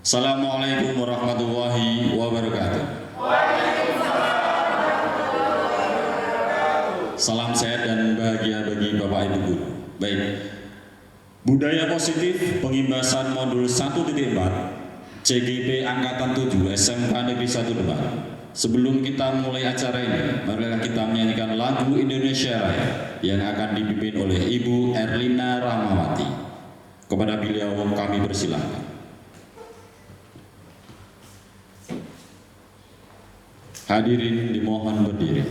Assalamualaikum warahmatullahi wabarakatuh. Salam sehat dan bahagia bagi Bapak Ibu Guru. Baik, budaya positif pengimbasan modul 1.4 CGP Angkatan 7 SMK Negeri 1 Demak. Sebelum kita mulai acara ini, marilah kita menyanyikan lagu Indonesia Raya yang akan dipimpin oleh Ibu Erlina Rahmawati. Kepada beliau kami persilahkan. Hadirin dimohon berdiri.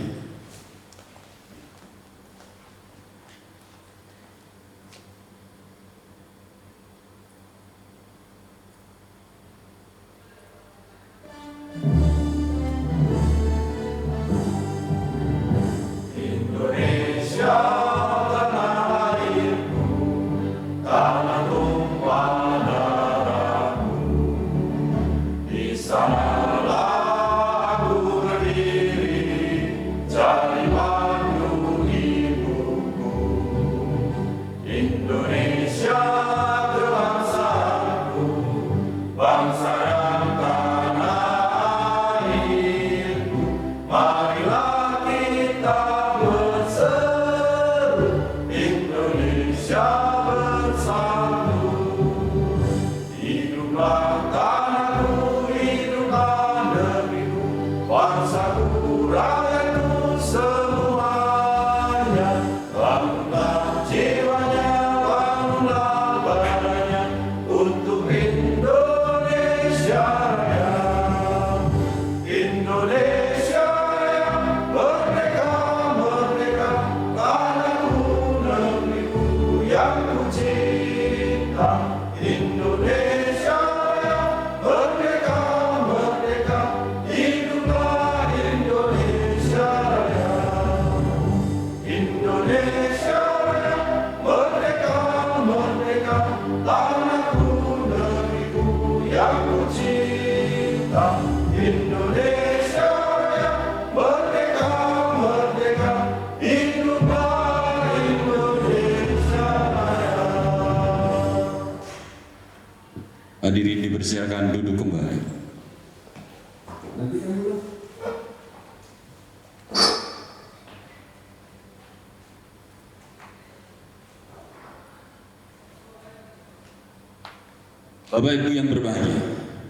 Hadirin dipersilakan duduk kembali. Bapak Ibu yang berbahagia,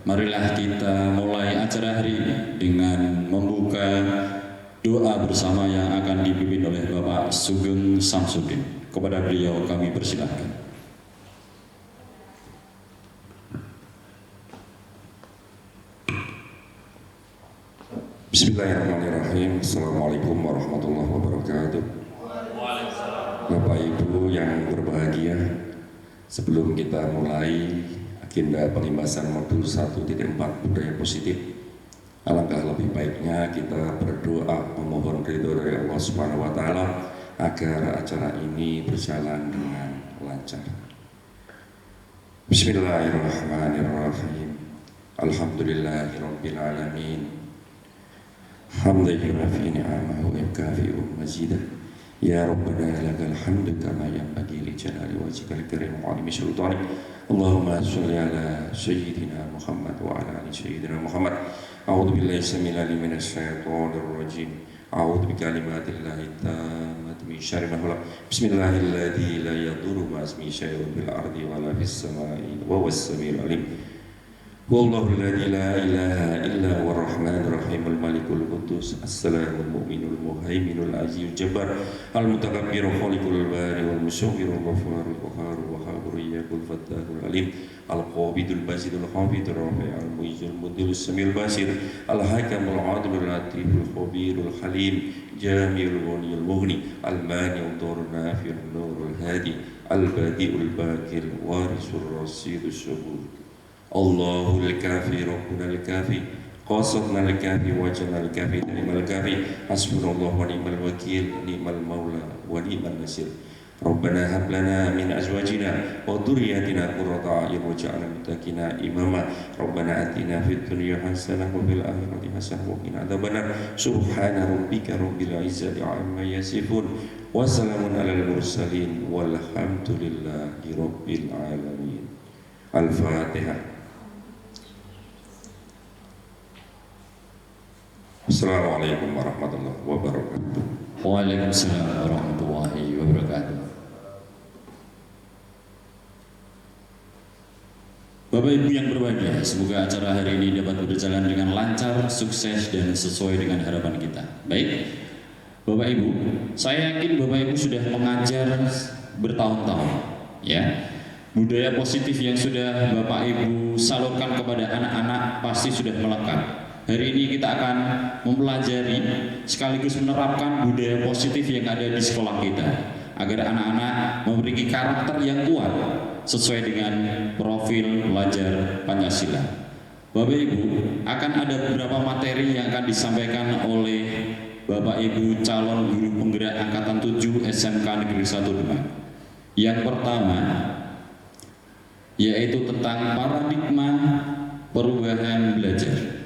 marilah kita mulai acara hari ini dengan membuka doa bersama yang akan dipimpin oleh Bapak Sugeng Samsudin. Kepada beliau kami persilakan. Bismillahirrahmanirrahim. Assalamualaikum warahmatullahi wabarakatuh. Bapak Ibu yang berbahagia, sebelum kita mulai agenda pengimbasan modul 1.4 budaya positif, alangkah lebih baiknya kita berdoa memohon ridho dari Allah Subhanahu wa taala agar acara ini berjalan dengan lancar. Bismillahirrahmanirrahim. Alhamdulillahirabbil alamin. حمدا يوافي نعمه ويكافئ مزيده يا ربنا لك الحمد كما ينبغي لجلال وجهك الكريم وعظيم سلطانك اللهم صل على سيدنا محمد وعلى ال سيدنا محمد أعوذ بالله السميع العليم من الشيطان الرجيم أعوذ بكلمات الله التامة من شر ما خلق بسم الله الذي لا يضر مع اسمه شيء في الأرض ولا في السماء وهو السميع العليم Wallahu alladzi la ilaha illa huwa ar-rahmanur rahim al-malikul qudus as-salamul mu'minul muhaiminul azizul jabbar al-mutakabbir khaliqul bari wal musawwirul ghaffarul qahharul wahhabur iyakul fattahul alim al-qabidul basidul hafidul rafi'ul mu'izzul mudhil samil basir al-hakamul adilul latiful khabirul halim jami'ul ghaniyul mughni al-mani'ud durrun nafi'un nurul hadi al-badi'ul bakir warisur rasidus syuhur Allahul kafi rabbuna al-kafi qasadna al-kafi wajana al-kafi ni'mal kafi hasbunallahu wa ni'mal wakil ni'mal maula wa ni'mal nasir Rabbana hab lana min azwajina wa dhurriyyatina qurrata a'yun waj'alna muttaqina imama Rabbana atina fid dunya hasanah wa fil akhirati hasanah wa qina adzabannar subhana rabbika rabbil izzati 'amma yasifun wa salamun alal mursalin walhamdulillahi rabbil alamin Al-Fatihah Assalamualaikum warahmatullahi wabarakatuh. Waalaikumsalam warahmatullahi wabarakatuh. Bapak Ibu yang berbahagia, semoga acara hari ini dapat berjalan dengan lancar, sukses, dan sesuai dengan harapan kita. Baik, Bapak Ibu, saya yakin Bapak Ibu sudah mengajar bertahun-tahun, ya. Budaya positif yang sudah Bapak Ibu salurkan kepada anak-anak pasti sudah melekat. Hari ini kita akan mempelajari sekaligus menerapkan budaya positif yang ada di sekolah kita, agar anak-anak memiliki karakter yang kuat sesuai dengan profil belajar Pancasila. Bapak Ibu, akan ada beberapa materi yang akan disampaikan oleh Bapak Ibu calon guru penggerak angkatan 7 SMK Negeri 1 Demak. Yang pertama yaitu tentang paradigma perubahan belajar,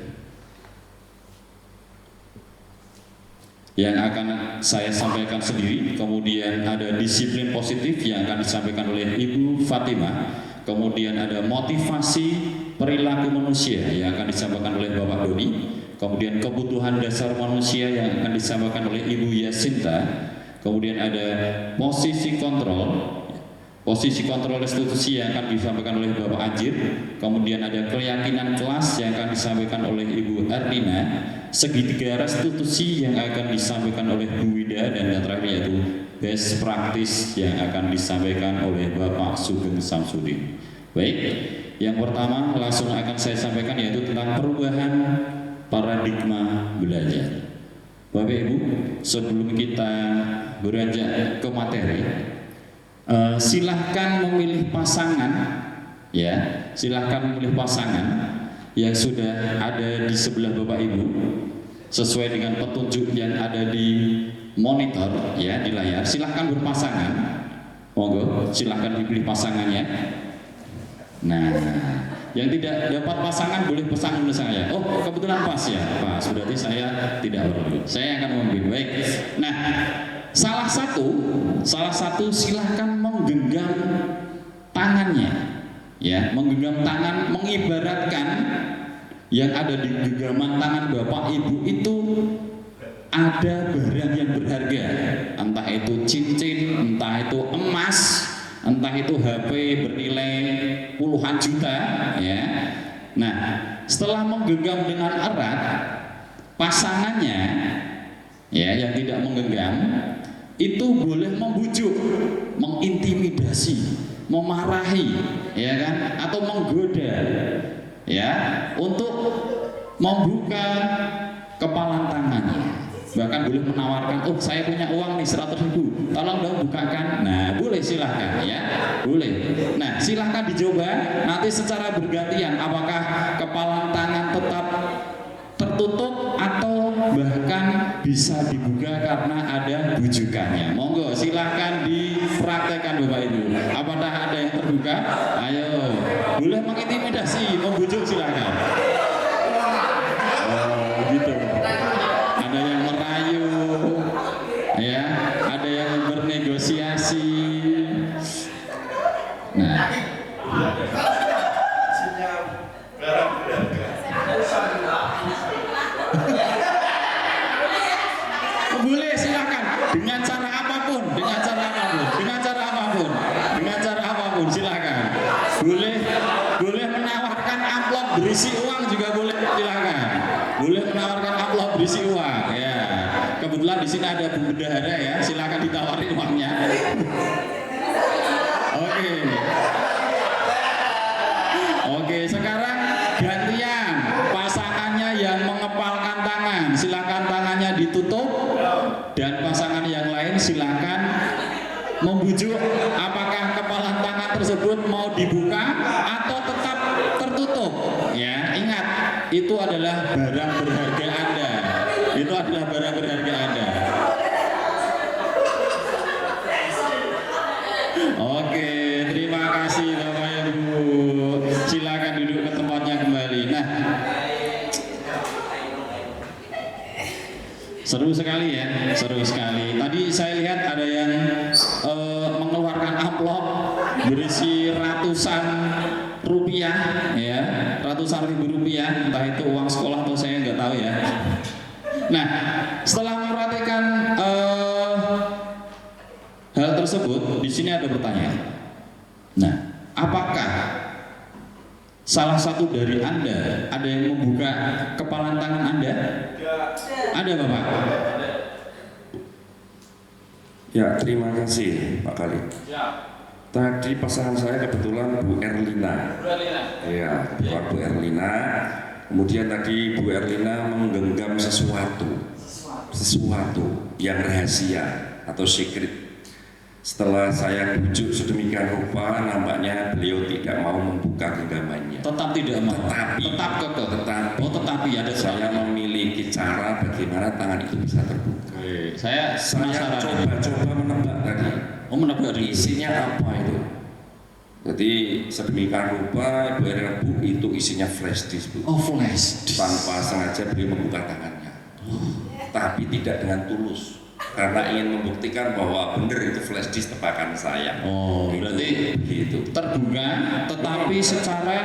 yang akan saya sampaikan sendiri. Kemudian ada disiplin positif yang akan disampaikan oleh Ibu Fatimah. Kemudian ada motivasi perilaku manusia yang akan disampaikan oleh Bapak Doni. Kemudian kebutuhan dasar manusia yang akan disampaikan oleh Ibu Yasinta. Kemudian ada posisi kontrol restitusi yang akan disampaikan oleh Bapak Anjir. Kemudian ada keyakinan kelas yang akan disampaikan oleh Ibu Ardina. Segitiga restitusi yang akan disampaikan oleh Bu Wida, dan yang terakhir yaitu best practice yang akan disampaikan oleh Bapak Sugeng Samsudin. Baik, yang pertama langsung akan saya sampaikan yaitu tentang perubahan paradigma belajar. Bapak Ibu, sebelum kita beranjak ke materi, silahkan memilih pasangan, ya, silahkan memilih pasangan yang sudah ada di sebelah Bapak Ibu sesuai dengan petunjuk yang ada di monitor, ya, di layar. Silahkan berpasangan, monggo, silahkan dipilih pasangannya. Nah, yang tidak dapat pasangan boleh pesan oleh saya. Oh, kebetulan pas ya, pas. Berarti saya tidak perlu. Saya akan memimpin. Baik. Nah, salah satu silahkan menggenggam tangannya, ya, menggenggam tangan, mengibaratkan yang ada di genggaman tangan Bapak Ibu itu ada barang yang berharga, entah itu cincin, entah itu emas, entah itu HP bernilai puluhan juta, ya. Nah, setelah menggenggam dengan erat, pasangannya, ya, yang tidak menggenggam itu boleh membujuk, mengintimidasi, memarahi, ya kan, atau menggoda, ya, untuk membuka kepalan tangannya. Bahkan boleh menawarkan, oh saya punya uang nih 100.000, tolong dong bukakan. Nah, boleh, silahkan, ya, boleh. Nah, silahkan dicoba nanti secara bergantian, apakah kepalan tangan tetap tertutup atau bahkan bisa dibuka karena ada bujukannya. Monggo silahkan dipraktekkan Bapak Ibu. Apakah ada yang terbuka? Ayo, boleh mengintimidasi, membujuk, silahkan. Oh, gitu. Ada yang merayu, ya, ada yang bernegosiasi. Nah, boleh, silahkan dengan cara apapun, silahkan. Boleh menawarkan amplop berisi uang juga boleh, silahkan. Boleh menawarkan amplop berisi uang, ya. Kebetulan di sini ada Bu Bendahara, ya, silahkan ditawarin uangnya. Oke, sekarang gantian pasangannya yang mengepalkan tangan, silakan tangannya ditutup, dan pasangan yang lain silakan membujuk. Apakah kepalan tangan tersebut mau dibuka atau tetap tertutup? Ya, ingat, itu adalah barang berharga Anda. Itu adalah barang berharga Anda. Oke, terima kasih Bapak Ibu. Silakan duduk ke tempatnya kembali. Nah, seru sekali, ya, seru sekali. Tadi saya lihat ada yang mengeluarkan amplop berisi ratusan rupiah, ya, ratusan ribu rupiah, entah itu uang sekolah atau saya nggak tahu, ya. Nah, setelah mempraktekkan hal tersebut, di sini ada pertanyaan. Nah, apakah salah satu dari Anda ada yang membuka kepalan tangan Anda? Ada, Bapak? Ya, terima kasih Pak Khalid. Tadi pasangan saya kebetulan Bu Erlina. Ya, bukan Bu Erlina. Kemudian tadi Bu Erlina menggenggam sesuatu yang rahasia atau secret. Setelah saya bujuk sedemikian rupa, nampaknya beliau tidak mau membuka genggamannya. Tetap tidak mau. Tetapi ada saya memiliki cara bagaimana tangan itu bisa terbuka. Saya coba menebak tadi. Oh, menebak isinya apa itu? Jadi sedemikian rupa Ibu Erlina, Bu, itu isinya flash disk, Bu. Oh, flash disk. Tanpa sengaja beliau membuka tangannya. Tapi tidak dengan tulus, karena ingin membuktikan bahwa benar itu flash disk tebakan saya. Oh, berarti gitu. Terbuka, tetapi secara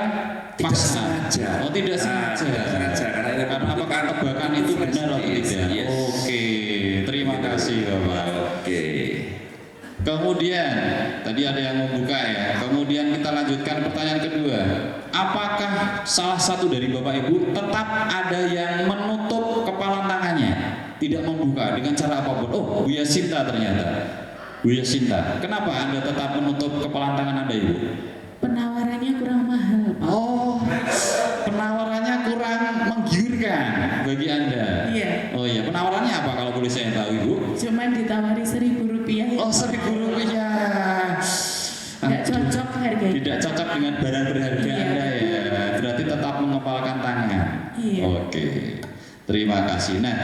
tidak sengaja. Oh, tidak sengaja. Karena apakah tebakan itu benar atau tidak? Yes. Oke, terima kasih Bapak. Oke. Kemudian tadi ada yang membuka ya. Kemudian kita lanjutkan pertanyaan kedua. Apakah salah satu dari Bapak Ibu tetap ada yang menutup kepala tangannya, tidak membuka dengan cara apapun? Oh, Bu Yasinta ternyata. Bu Yasinta, kenapa Anda tetap menutup kepala tangan Anda, Ibu? Penawarannya kurang mahal, Pak. Oh, penawarannya kurang menggiurkan bagi Anda. Iya. Oh iya, penawarannya apa kalau boleh saya tahu, Ibu? Cuman ditawari Rp1.000. Oh, Rp1.000. Nggak cocok harganya. Tidak cocok dengan barang berharga Iya. Anda ya. Berarti tetap mengepalkan tangan. Iya. Oke. Terima kasih. Nah,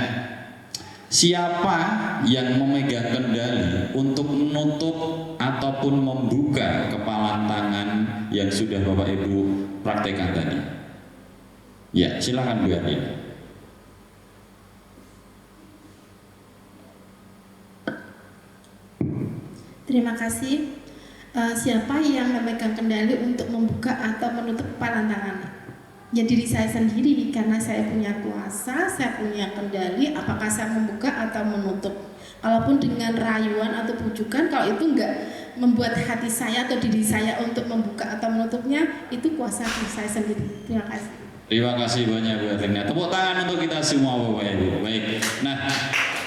siapa yang memegang kendali untuk menutup ataupun membuka kepalan tangan yang sudah Bapak Ibu praktekkan tadi? Ya, silakan Bu Erlina. Terima kasih. Siapa yang memegang kendali untuk membuka atau menutup kepala tangan? Ya diri saya sendiri, karena saya punya kuasa, saya punya kendali apakah saya membuka atau menutup. Kalaupun dengan rayuan atau bujukan, kalau itu enggak membuat hati saya atau diri saya untuk membuka atau menutupnya, itu kuasa diri saya sendiri. Terima kasih. Terima kasih banyak Bu Erlina. Tepuk tangan untuk kita semua Bapak Ibu. Baik. Nah,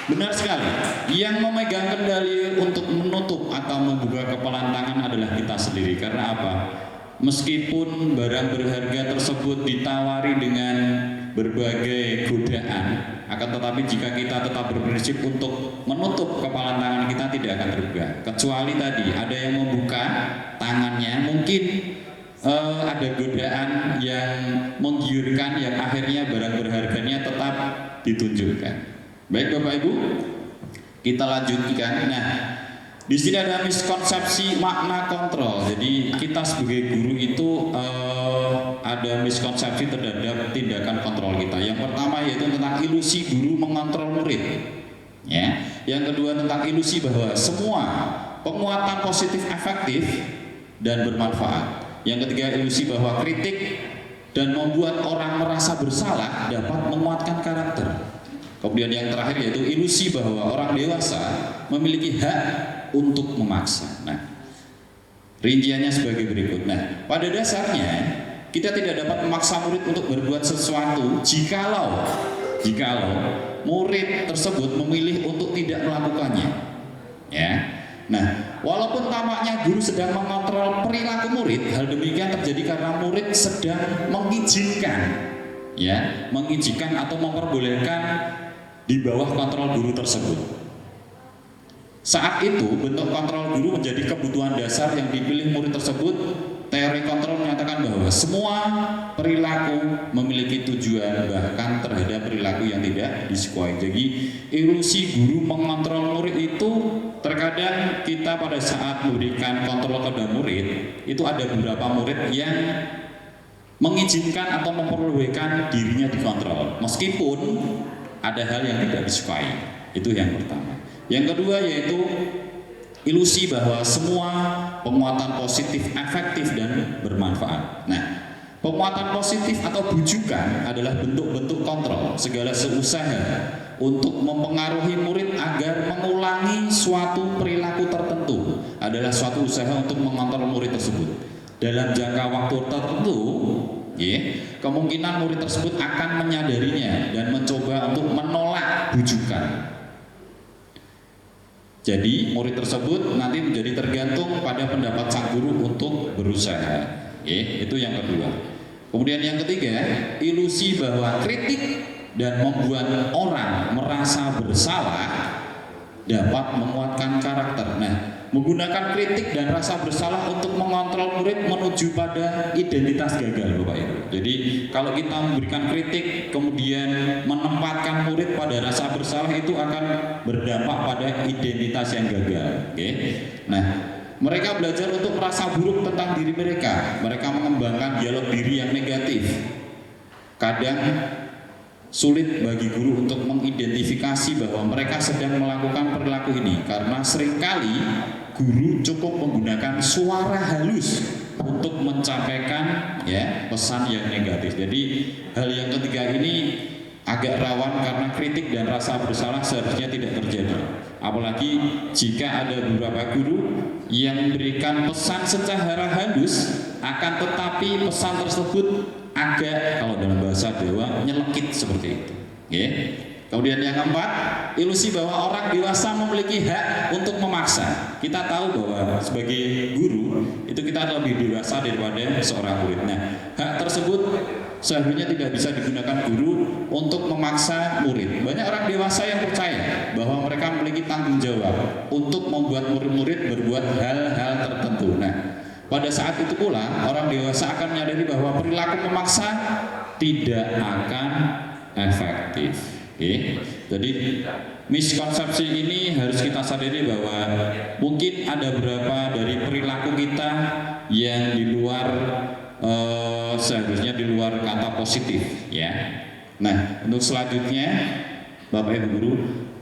benar sekali. Yang memegang kendali untuk menutup atau membuka kepalan tangan adalah kita sendiri. Karena apa? Meskipun barang berharga tersebut ditawari dengan berbagai godaan, akan tetapi jika kita tetap berprinsip untuk menutup kepala tangan kita tidak akan terbuka. Kecuali tadi ada yang membuka tangannya, mungkin ada godaan yang menggiurkan yang akhirnya barang berharganya tetap ditunjukkan. Baik Bapak Ibu, kita lanjutkan. Nah, di sini ada miskonsepsi makna kontrol. Jadi kita sebagai guru itu ada miskonsepsi terhadap tindakan kontrol kita. Yang pertama yaitu tentang ilusi guru mengontrol murid. Ya. Yang kedua tentang ilusi bahwa semua penguatan positif efektif dan bermanfaat. Yang ketiga ilusi bahwa kritik dan membuat orang merasa bersalah dapat menguatkan karakter. Kemudian yang terakhir yaitu ilusi bahwa orang dewasa memiliki hak untuk memaksa. Nah, rinciannya sebagai berikut. Nah, pada dasarnya kita tidak dapat memaksa murid untuk berbuat sesuatu jikalau murid tersebut memilih untuk tidak melakukannya. Ya. Nah, walaupun tampaknya guru sedang mengontrol perilaku murid, hal demikian terjadi karena murid sedang mengizinkan atau memperbolehkan di bawah kontrol guru tersebut. Saat itu, bentuk kontrol guru menjadi kebutuhan dasar yang dipilih murid tersebut. Teori kontrol menyatakan bahwa semua perilaku memiliki tujuan, bahkan terhadap perilaku yang tidak disukai. Jadi, ilusi guru mengontrol murid itu terkadang kita pada saat memberikan kontrol kepada murid, itu ada beberapa murid yang mengizinkan atau memperbolehkan dirinya dikontrol, meskipun ada hal yang tidak disukai. Itu yang pertama. Yang kedua yaitu ilusi bahwa semua penguatan positif efektif dan bermanfaat. Nah, penguatan positif atau bujukan adalah bentuk-bentuk kontrol. Segala seusaha untuk mempengaruhi murid agar mengulangi suatu perilaku tertentu adalah suatu usaha untuk mengontrol murid tersebut dalam jangka waktu tertentu. Kemungkinan murid tersebut akan menyadarinya dan mencoba untuk menolak bujukan. Jadi murid tersebut nanti menjadi tergantung pada pendapat sang guru untuk berusaha. Itu yang kedua. Kemudian yang ketiga, ilusi bahwa kritik dan membuat orang merasa bersalah dapat menguatkan karakter. Nah, menggunakan kritik dan rasa bersalah untuk mengontrol murid menuju pada identitas gagal, Bapak Ibu. Jadi kalau kita memberikan kritik kemudian menempatkan murid pada rasa bersalah, itu akan berdampak pada identitas yang gagal. Nah, mereka belajar untuk merasa buruk tentang diri mereka. Mereka mengembangkan dialog diri yang negatif. Kadang sulit bagi guru untuk mengidentifikasi bahwa mereka sedang melakukan perilaku ini, karena seringkali guru cukup menggunakan suara halus untuk menyampaikan pesan yang negatif. Jadi hal yang ketiga ini agak rawan karena kritik dan rasa bersalah seharusnya tidak terjadi. Apalagi jika ada beberapa guru yang memberikan pesan secara halus, akan tetapi pesan tersebut agak, kalau dalam bahasa Jawa, nyelekit seperti itu. Kemudian yang keempat, ilusi bahwa orang dewasa memiliki hak untuk memaksa. Kita tahu bahwa sebagai guru itu kita lebih dewasa daripada seorang murid. Nah, hak tersebut seharusnya tidak bisa digunakan guru untuk memaksa murid. Banyak orang dewasa yang percaya bahwa mereka memiliki tanggung jawab untuk membuat murid-murid berbuat hal-hal tertentu. Nah, pada saat itu pula orang dewasa akan menyadari bahwa perilaku memaksa tidak akan efektif. Jadi miskonsepsi ini harus kita sadari bahwa mungkin ada beberapa dari perilaku kita yang di luar seharusnya di luar kata positif, Nah, untuk selanjutnya, Bapak Ibu guru,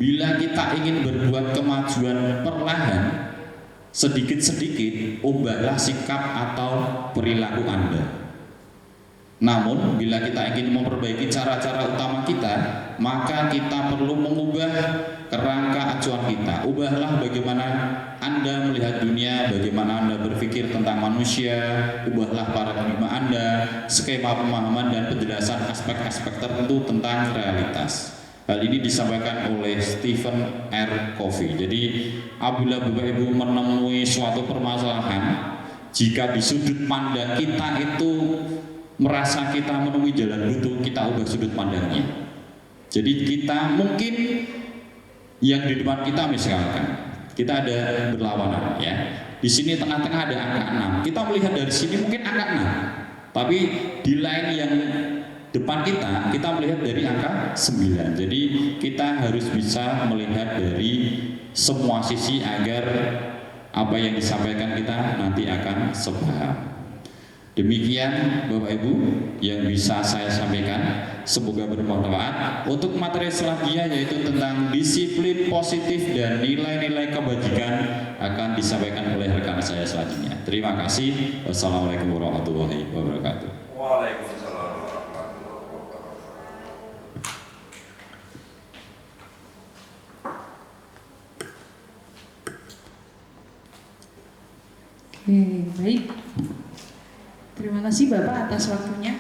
bila kita ingin berbuat kemajuan perlahan, sedikit-sedikit ubahlah sikap atau perilaku Anda. Namun bila kita ingin memperbaiki cara-cara utama kita, maka kita perlu mengubah kerangka acuan kita. Ubahlah bagaimana Anda melihat dunia, bagaimana Anda berpikir tentang manusia. Ubahlah paradigma Anda, skema pemahaman dan penjelasan aspek-aspek tertentu tentang realitas. Hal ini disampaikan oleh Stephen R. Covey. Jadi apabila Bapak Ibu menemui suatu permasalahan, jika di sudut pandang kita itu merasa kita menemui jalan buntu, kita ubah sudut pandangnya. Jadi kita mungkin yang di depan kita, misalkan kita ada berlawanan, di sini tengah-tengah ada angka 6. Kita melihat dari sini mungkin angka 6, tapi di line yang depan kita melihat dari angka 9. Jadi kita harus bisa melihat dari semua sisi agar apa yang disampaikan kita nanti akan sepaham. Demikian Bapak Ibu yang bisa saya sampaikan, semoga bermanfaat. Untuk materi selanjutnya yaitu tentang disiplin positif dan nilai-nilai kebajikan akan disampaikan oleh rekan saya selanjutnya. Terima kasih. Wassalamualaikum warahmatullahi wabarakatuh. Waalaikumsalam warahmatullahi wabarakatuh. Oke, baik. Terima kasih Bapak atas waktunya.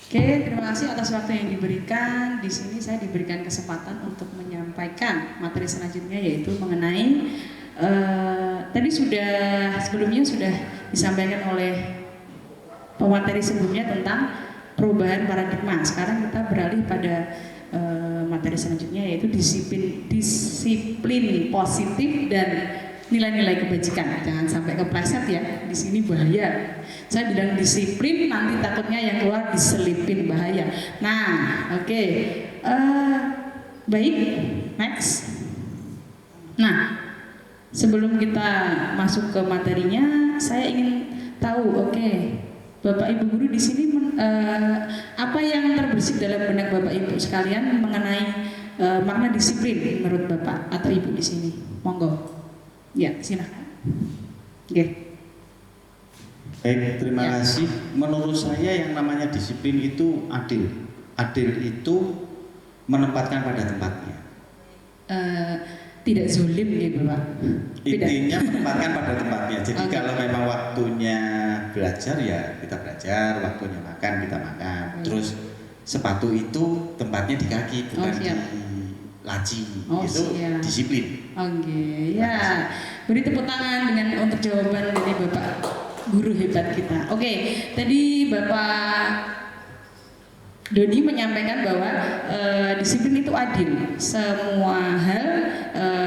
Oke, terima kasih atas waktu yang diberikan. Di sini saya diberikan kesempatan untuk menyampaikan materi selanjutnya, yaitu mengenai tadi sebelumnya sudah disampaikan oleh pemateri sebelumnya tentang perubahan paradigma. Sekarang kita beralih pada materi selanjutnya, yaitu disiplin positif dan nilai-nilai kebajikan. Jangan sampai kepleset ya, di sini bahaya. Saya bilang disiplin, nanti takutnya yang keluar diselipin, bahaya. Nah, oke. Baik, next. Nah, sebelum kita masuk ke materinya, saya ingin tahu, Bapak Ibu guru di sini apa yang terbersih dalam benak Bapak Ibu sekalian mengenai makna disiplin menurut Bapak atau Ibu di sini? Monggo. Ya, silakan. Baik, terima kasih. Menurut saya yang namanya disiplin itu adil. Adil itu menempatkan pada tempatnya. Tidak zolim gitu Pak. Tidak. Intinya menempatkan pada tempatnya. Jadi Oke. kalau memang waktunya belajar ya kita belajar, waktunya makan kita makan. Terus sepatu itu tempatnya di kaki bukan siap. di laci. Oh, Itu siap. disiplin. Oke, ya. Beri tepuk tangan dengan untuk jawaban dari Bapak guru hebat kita. Oke, tadi Bapak Dodi menyampaikan bahwa disiplin itu adil. Semua hal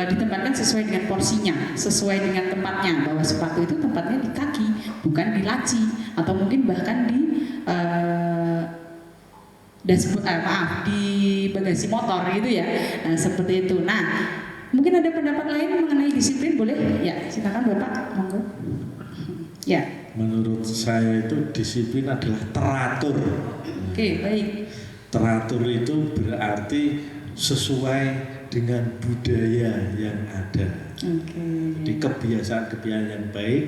ditempatkan sesuai dengan porsinya, sesuai dengan tempatnya. Bahwa sepatu itu tempatnya di kaki, bukan di laci, atau mungkin bahkan di di bagasi motor gitu ya. Nah, seperti itu. Nah, mungkin ada pendapat lain mengenai disiplin, boleh? Ya, silakan Bapak, monggo. Ya. Menurut saya itu disiplin adalah teratur. Oke, baik. Teratur itu berarti sesuai dengan budaya yang ada. Oke. Jadi kebiasaan-kebiasaan yang baik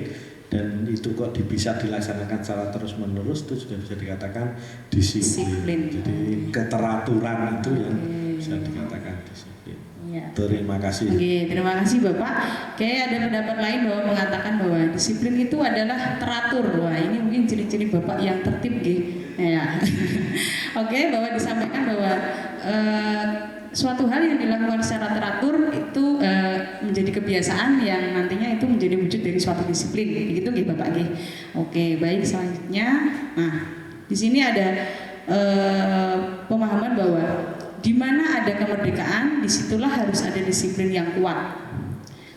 dan itu kok bisa dilaksanakan secara terus-menerus itu juga bisa dikatakan disiplin. Jadi keteraturan itu yang bisa dikatakan disiplin. Ya. Terima kasih. Oke, terima kasih Bapak. Oke, ada pendapat lain bahwa mengatakan bahwa disiplin itu adalah teratur. Wah, ini mungkin ciri-ciri Bapak yang tertib, ya. Oke, bahwa disampaikan bahwa suatu hal yang dilakukan secara teratur itu menjadi kebiasaan yang nantinya itu menjadi wujud dari suatu disiplin. Begitu Bapak. Oke, baik, selanjutnya. Nah, di sini ada pemahaman bahwa di mana ada kemerdekaan, disitulah harus ada disiplin yang kuat.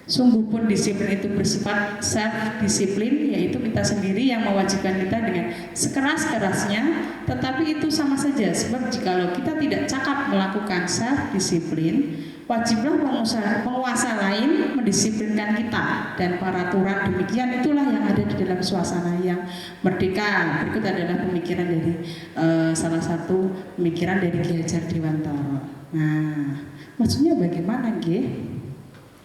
Sungguh pun disiplin itu bersifat self-disiplin, yaitu kita sendiri yang mewajibkan kita dengan sekeras-kerasnya, tetapi itu sama saja, sebab jikalau kita tidak cakap melakukan self-disiplin, wajiblah penguasa lain mendisiplinkan kita, dan peraturan demikian itulah yang ada di dalam suasana yang merdeka. Berikut adalah pemikiran dari salah satu pemikiran dari Ki Hajar Dewantara. Nah, maksudnya bagaimana,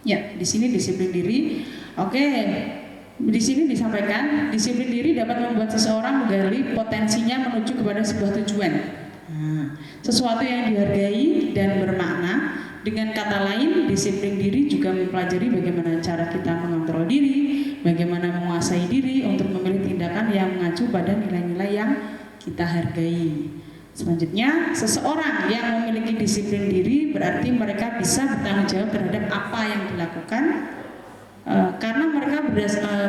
Ya, di sini disiplin diri. Oke, di sini disampaikan disiplin diri dapat membuat seseorang menggali potensinya menuju kepada sebuah tujuan. Nah, sesuatu yang dihargai dan bermakna. Dengan kata lain, disiplin diri juga mempelajari bagaimana cara kita mengontrol diri, bagaimana menguasai diri untuk memilih tindakan yang mengacu pada nilai-nilai yang kita hargai. Selanjutnya, seseorang yang memiliki disiplin diri berarti mereka bisa bertanggung jawab terhadap apa yang dilakukan karena mereka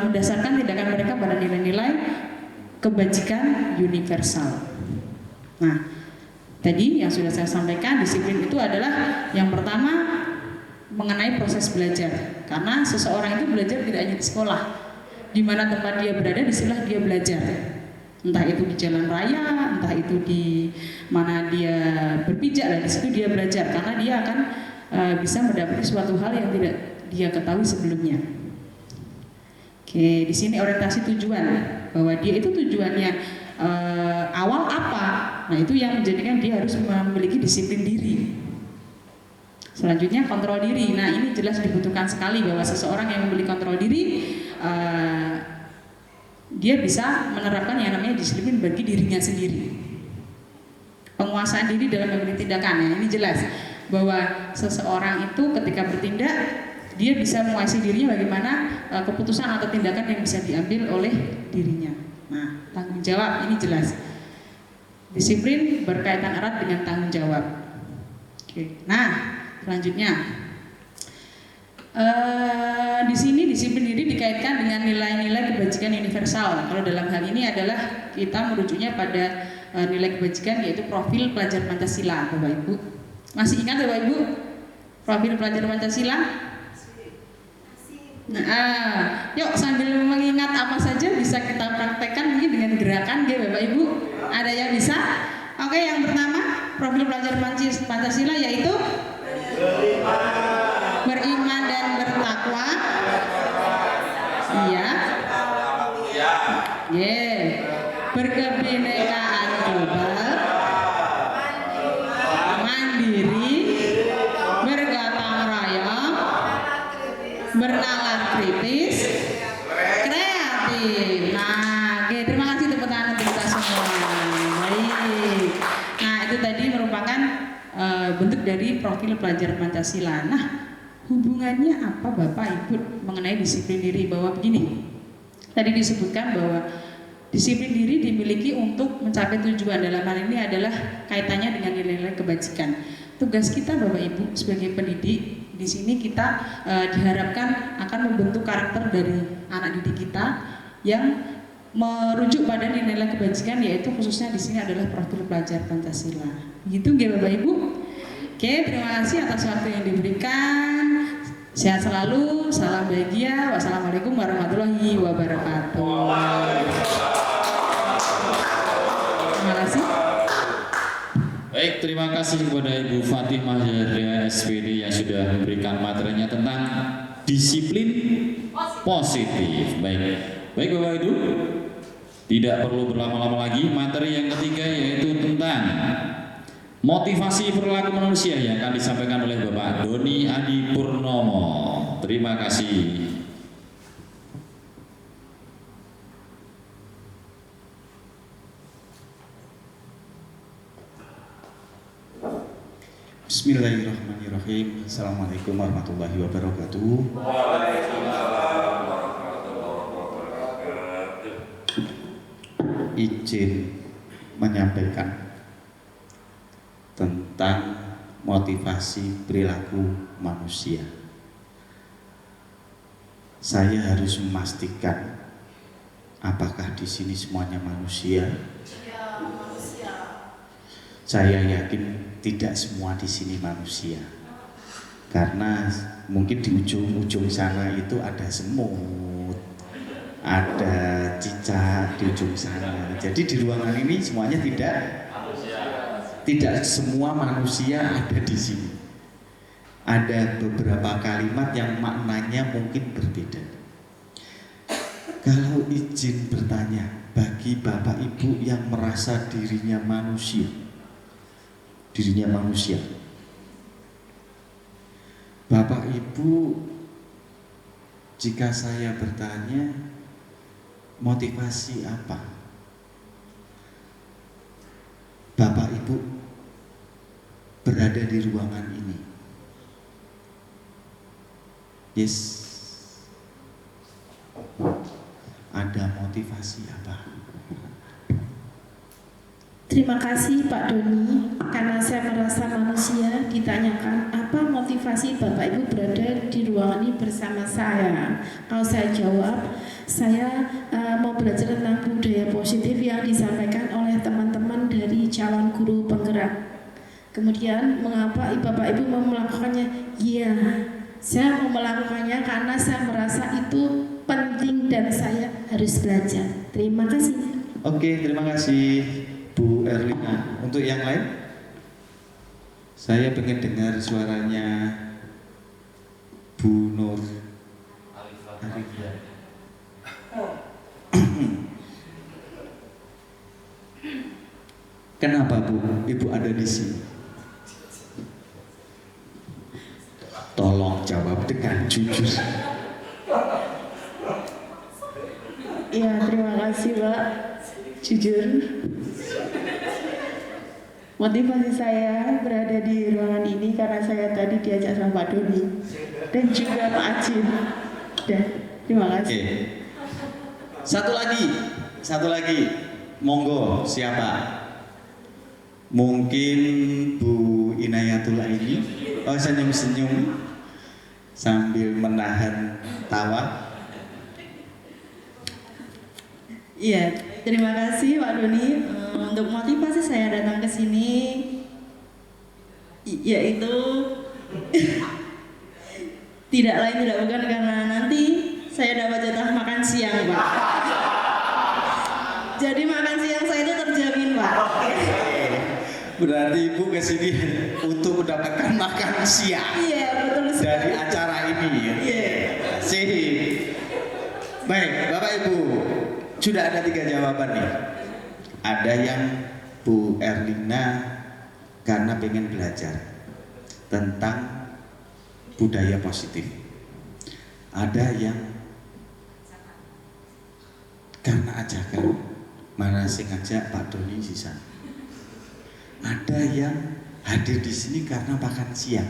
mendasarkan tindakan mereka pada nilai-nilai kebajikan universal. Nah, tadi yang sudah saya sampaikan, disiplin itu adalah yang pertama mengenai proses belajar. Karena seseorang itu belajar tidak hanya di sekolah. Di mana tempat dia berada, disitulah dia belajar. Entah itu di jalan raya, entah itu di mana dia berpijak, lah di situ dia belajar. Karena dia akan bisa mendapati suatu hal yang tidak dia ketahui sebelumnya. Oke, di sini orientasi tujuan, bahwa dia itu tujuannya awal apa. Nah, itu yang menjadikan dia harus memiliki disiplin diri. Selanjutnya kontrol diri. Nah, ini jelas dibutuhkan sekali bahwa seseorang yang memiliki kontrol diri dia bisa menerapkan yang namanya disiplin bagi dirinya sendiri. Penguasaan diri dalam memilih tindakan. Nah, ini jelas bahwa seseorang itu ketika bertindak dia bisa menguasai dirinya bagaimana keputusan atau tindakan yang bisa diambil oleh dirinya. Nah, tanggung jawab ini jelas. Disiplin berkaitan erat dengan tanggung jawab. Oke. Nah, selanjutnya di sini disiplin diri dikaitkan dengan nilai-nilai kebajikan universal. Kalau dalam hal ini adalah kita merujuknya pada nilai kebajikan yaitu profil pelajar Pancasila, Bapak Ibu. Masih ingat Bapak Ibu profil pelajar Pancasila? Nah, yuk sambil mengingat apa saja bisa kita praktekkan mungkin dengan gerakan ya Bapak Ibu. Ada yang bisa? Oke, yang pertama profil pelajar Pancasila yaitu beriman dan bertakwa. Iya. Berkebinekaan global. Mandiri. Bergotong royong. Bernalar kritis. Kreatif. Nah, oke, terima kasih tepuk tangan untuk kita semua. Baik. Nah, itu tadi merupakan bentuk dari profil pelajar Pancasila. Nah, hubungannya apa Bapak Ibu mengenai disiplin diri? Bahwa begini, tadi disebutkan bahwa disiplin diri dimiliki untuk mencapai tujuan. Dalam hal ini adalah kaitannya dengan nilai-nilai kebajikan. Tugas kita Bapak Ibu sebagai pendidik di sini kita diharapkan akan membentuk karakter dari anak didik kita yang merujuk pada nilai-nilai kebajikan, yaitu khususnya di sini adalah profil pelajar Pancasila. Begitu nggih Bapak Ibu? Oke, terima kasih atas waktu yang diberikan. Sehat selalu, salam bahagia. Wassalamualaikum warahmatullahi wabarakatuh. Terima kasih. Baik, terima kasih kepada Ibu Fatimah Zahra SPD yang sudah memberikan materinya tentang disiplin positif. Baik Bapak Ibu, tidak perlu berlama-lama lagi. Materi yang ketiga yaitu tentang motivasi perilaku manusia yang akan disampaikan oleh Bapak Doni Adi Purnomo. Terima kasih. Bismillahirrahmanirrahim. Assalamualaikum warahmatullahi wabarakatuh. Izin menyampaikan tentang motivasi perilaku manusia. Saya harus memastikan apakah di sini semuanya manusia. Saya yakin tidak semua di sini manusia, karena mungkin di ujung-ujung sana itu ada semut, ada cicak di ujung sana. Jadi di ruangan ini semuanya tidak semua manusia ada di sini. Ada beberapa kalimat yang maknanya mungkin berbeda. Kalau izin bertanya, bagi Bapak Ibu yang merasa dirinya manusia, Bapak Ibu, jika saya bertanya motivasi apa, Bapak Ibu berada di ruangan ini, yes, ada motivasi apa? Terima kasih Pak Doni, karena saya merasa manusia ditanyakan apa motivasi Bapak Ibu berada di ruangan ini bersama saya. Kalau saya jawab, saya mau belajar tentang budaya positif yang disampaikan oleh teman-teman dari calon guru penggerak. Kemudian mengapa Bapak Ibu mau melakukannya? Iya, saya mau melakukannya karena saya merasa itu penting dan saya harus belajar. Terima kasih. Oke, terima kasih Bu Erlina. Untuk yang lain, saya pengen dengar suaranya Bu Nur Arifia. Kenapa Bu, Ibu ada di sini? Tolong jawab dengan jujur. Ya, terima kasih Pak. Jujur, motivasi saya berada di ruangan ini karena saya tadi diajak sama Pak Doni dan juga Pak Ajin. Dan terima kasih. Oke. Satu lagi, monggo siapa? Mungkin Bu Inayatul ini. Oh, senyum-senyum sambil menahan tawa. Iya, terima kasih Pak Doni. Untuk motivasi saya datang ke sini yaitu tidak lain tidak bukan karena nanti saya dapat jatah makan siang, Pak. Jadi makan siang saya itu terjamin, Pak. Berarti Ibu kesini untuk mendapatkan makan siang. Iya, betul sekali. Dari acara ini. Iya. Sip. Baik, Bapak Ibu, sudah ada 3 jawaban nih. Ada yang Bu Erlina karena pengen belajar tentang budaya positif. Ada yang karena ajakan, mana sing ngajak Pak Doni sisa. Ada yang hadir di sini karena makan siang,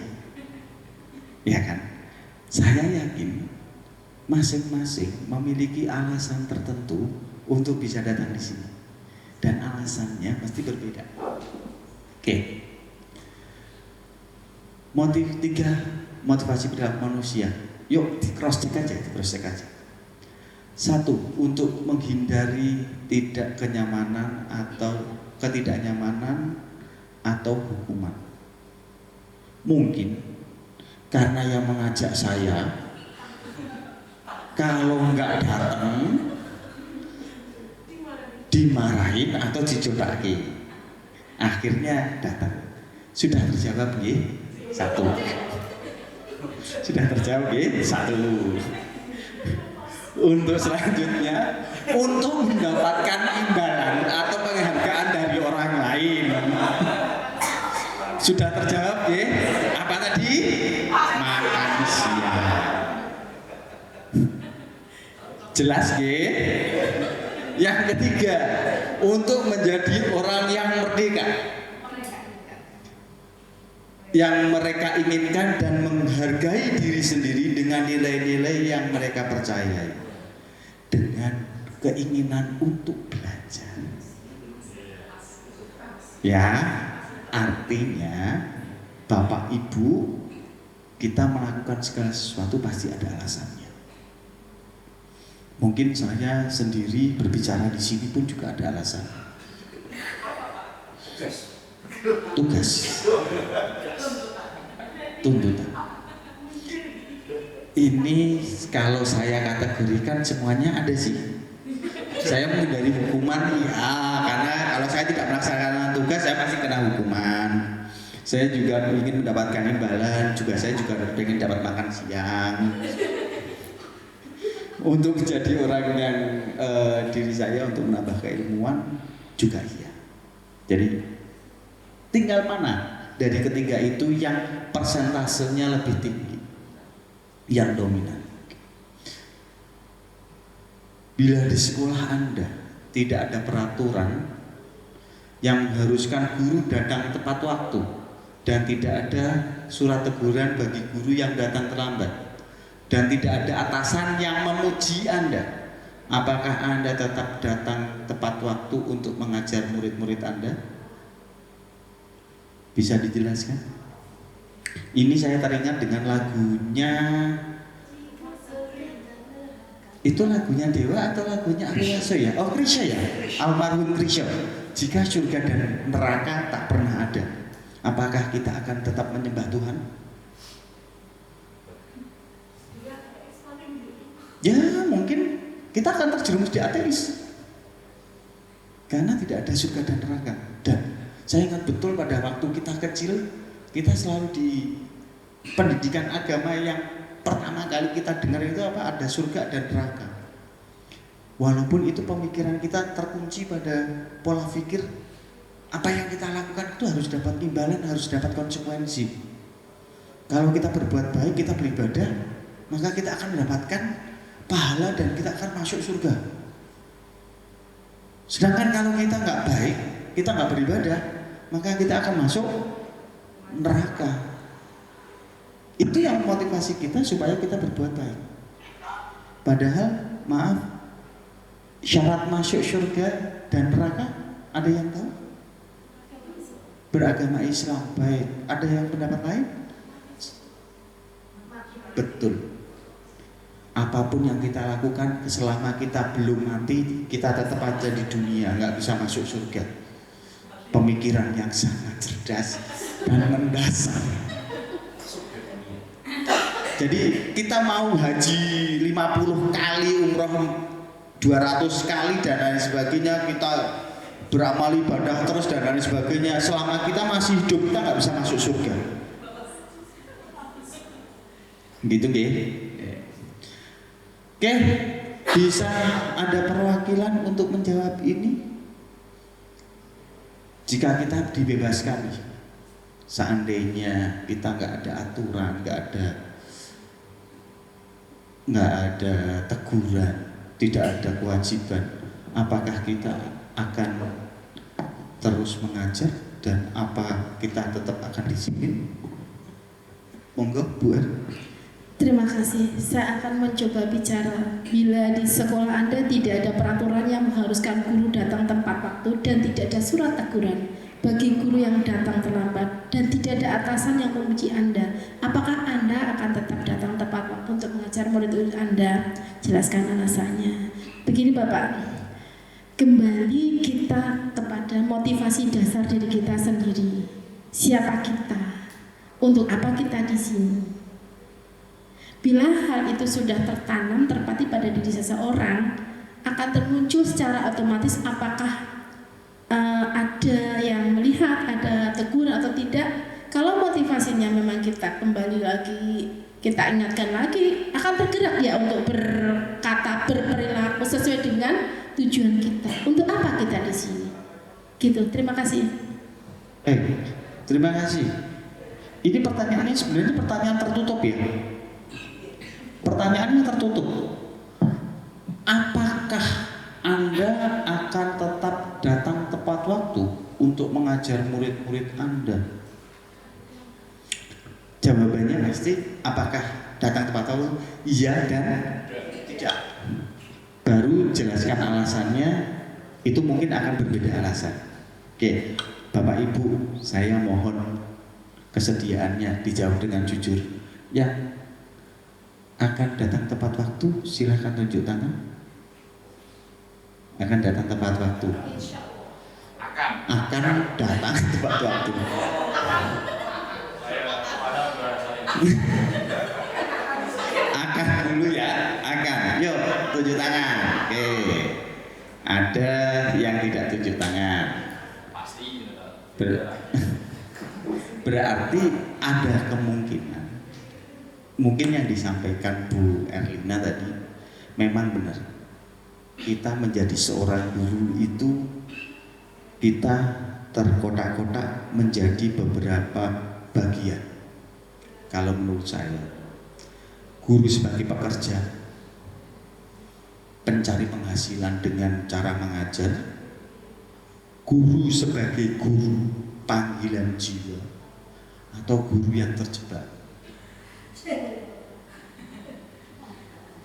ya kan? Saya yakin masing-masing memiliki alasan tertentu untuk bisa datang di sini, dan alasannya pasti berbeda. Oke. Motivasi perilaku manusia. Yuk di cross check aja. Satu, untuk menghindari tidak kenyamanan atau ketidaknyamanan atau hukuman. Mungkin karena yang mengajak saya kalau nggak datang dimarahin atau dicodaki, akhirnya datang. Sudah terjawab ya? Satu. Sudah terjawab ya? Satu. Untuk selanjutnya, untuk mendapatkan imbalan atau penghargaan dari orang lain. Sudah terjawab ya? Apa tadi? Makan siang. Jelas ya? Yang ketiga, untuk menjadi orang yang merdeka, yang mereka inginkan dan menghargai diri sendiri dengan nilai-nilai yang mereka percayai, dengan keinginan untuk belajar. Ya, artinya Bapak Ibu, kita melakukan segala sesuatu pasti ada alasannya. Mungkin saya sendiri berbicara di sini pun juga ada alasan. Tugas, tuntutan. Ini kalau saya kategorikan semuanya ada sih. Saya menghindari hukuman, ya, karena kalau saya tidak melaksanakan tugas saya pasti kena hukuman. Saya juga ingin mendapatkan imbalan, saya juga ingin dapat makan siang. Untuk menjadi orang yang diri saya untuk menambah keilmuan juga iya. Jadi tinggal mana dari ketiga itu yang persentasenya lebih tinggi, yang dominan. Bila di sekolah Anda tidak ada peraturan yang mengharuskan guru datang tepat waktu dan tidak ada surat teguran bagi guru yang datang terlambat dan tidak ada atasan yang memuji Anda, apakah Anda tetap datang tepat waktu untuk mengajar murid-murid Anda? Bisa dijelaskan? Ini saya teringat dengan lagunya. Itu lagunya Dewa atau lagunya Krisya ya? Oh, Krisya ya? Almarhum Krisya. Jika surga dan neraka tak pernah ada, apakah kita akan tetap menyembah Tuhan? Ya, mungkin kita akan terjerumus di ateis. Karena tidak ada surga dan neraka. Dan saya ingat betul pada waktu kita kecil, kita selalu di pendidikan agama yang pertama kali kita dengar itu apa? Ada surga dan neraka. Walaupun itu pemikiran kita terkunci pada pola pikir, apa yang kita lakukan itu harus dapat imbalan, harus dapat konsekuensi. Kalau kita berbuat baik, kita beribadah, maka kita akan mendapatkan pahala dan kita akan masuk surga. Sedangkan kalau kita nggak baik, kita nggak beribadah, maka kita akan masuk neraka. Itu yang motivasi kita supaya kita berbuat baik. Padahal, maaf, syarat masuk surga dan neraka ada yang tahu? Beragama Islam, baik. Ada yang pendapat lain? Betul. Apapun yang kita lakukan selama kita belum mati, kita tetap aja di dunia, nggak bisa masuk surga. Pemikiran yang sangat cerdas dan mendasar. Jadi kita mau haji 50 kali, umroh 200 kali dan lain sebagainya, kita beramal ibadah terus dan lain sebagainya, selama kita masih hidup kita nggak bisa masuk surga. Gitu nggih. Oke, bisa ada perwakilan untuk menjawab ini? Jika kita dibebaskan, seandainya kita nggak ada aturan, nggak ada teguran, tidak ada kewajiban, apakah kita akan terus mengajar dan apa kita tetap akan disiplin. Monggo Bu Er. Terima kasih. Saya akan mencoba bicara. Bila di sekolah Anda tidak ada peraturan yang mengharuskan guru datang tepat waktu dan tidak ada surat teguran bagi guru yang datang terlambat dan tidak ada atasan yang memuji Anda, apakah Anda akan tetap datang tepat waktu untuk mengajar murid-murid Anda? Jelaskan alasannya. Begini Bapak, kembali kita kepada motivasi dasar diri kita sendiri. Siapa kita? Untuk apa kita di sini? Bila hal itu sudah tertanam, terpatri pada diri seseorang, akan termuncul secara otomatis apakah ada yang melihat, ada teguran atau tidak. Kalau motivasinya memang kita kembali lagi, kita ingatkan lagi, akan tergerak ya untuk berkata, berperilaku sesuai dengan tujuan kita. Untuk apa kita di sini? Gitu. Terima kasih. Terima kasih. Ini pertanyaannya sebenarnya pertanyaan tertutup ya. Pertanyaannya tertutup. Apakah Anda akan tetap datang tepat waktu untuk mengajar murid-murid Anda? Jawabannya pasti apakah datang tepat waktu? Iya dan tidak. Baru jelaskan alasannya, itu mungkin akan berbeda alasan. Oke, Bapak Ibu, saya mohon kesediaannya dijawab dengan jujur. Ya, akan datang tepat waktu, silahkan tunjuk tangan. Akan datang tepat waktu. Akan datang tepat waktu. Akan dulu ya, akan. Yuk, tunjuk tangan. Oke. Ada yang tidak tunjuk tangan. Berarti ada kemungkinan. Mungkin yang disampaikan Bu Erlina tadi memang benar. Kita menjadi seorang guru itu kita terkotak-kotak menjadi beberapa bagian. Kalau menurut saya, guru sebagai pekerja, pencari penghasilan dengan cara mengajar, guru sebagai guru panggilan jiwa, atau guru yang terjebak.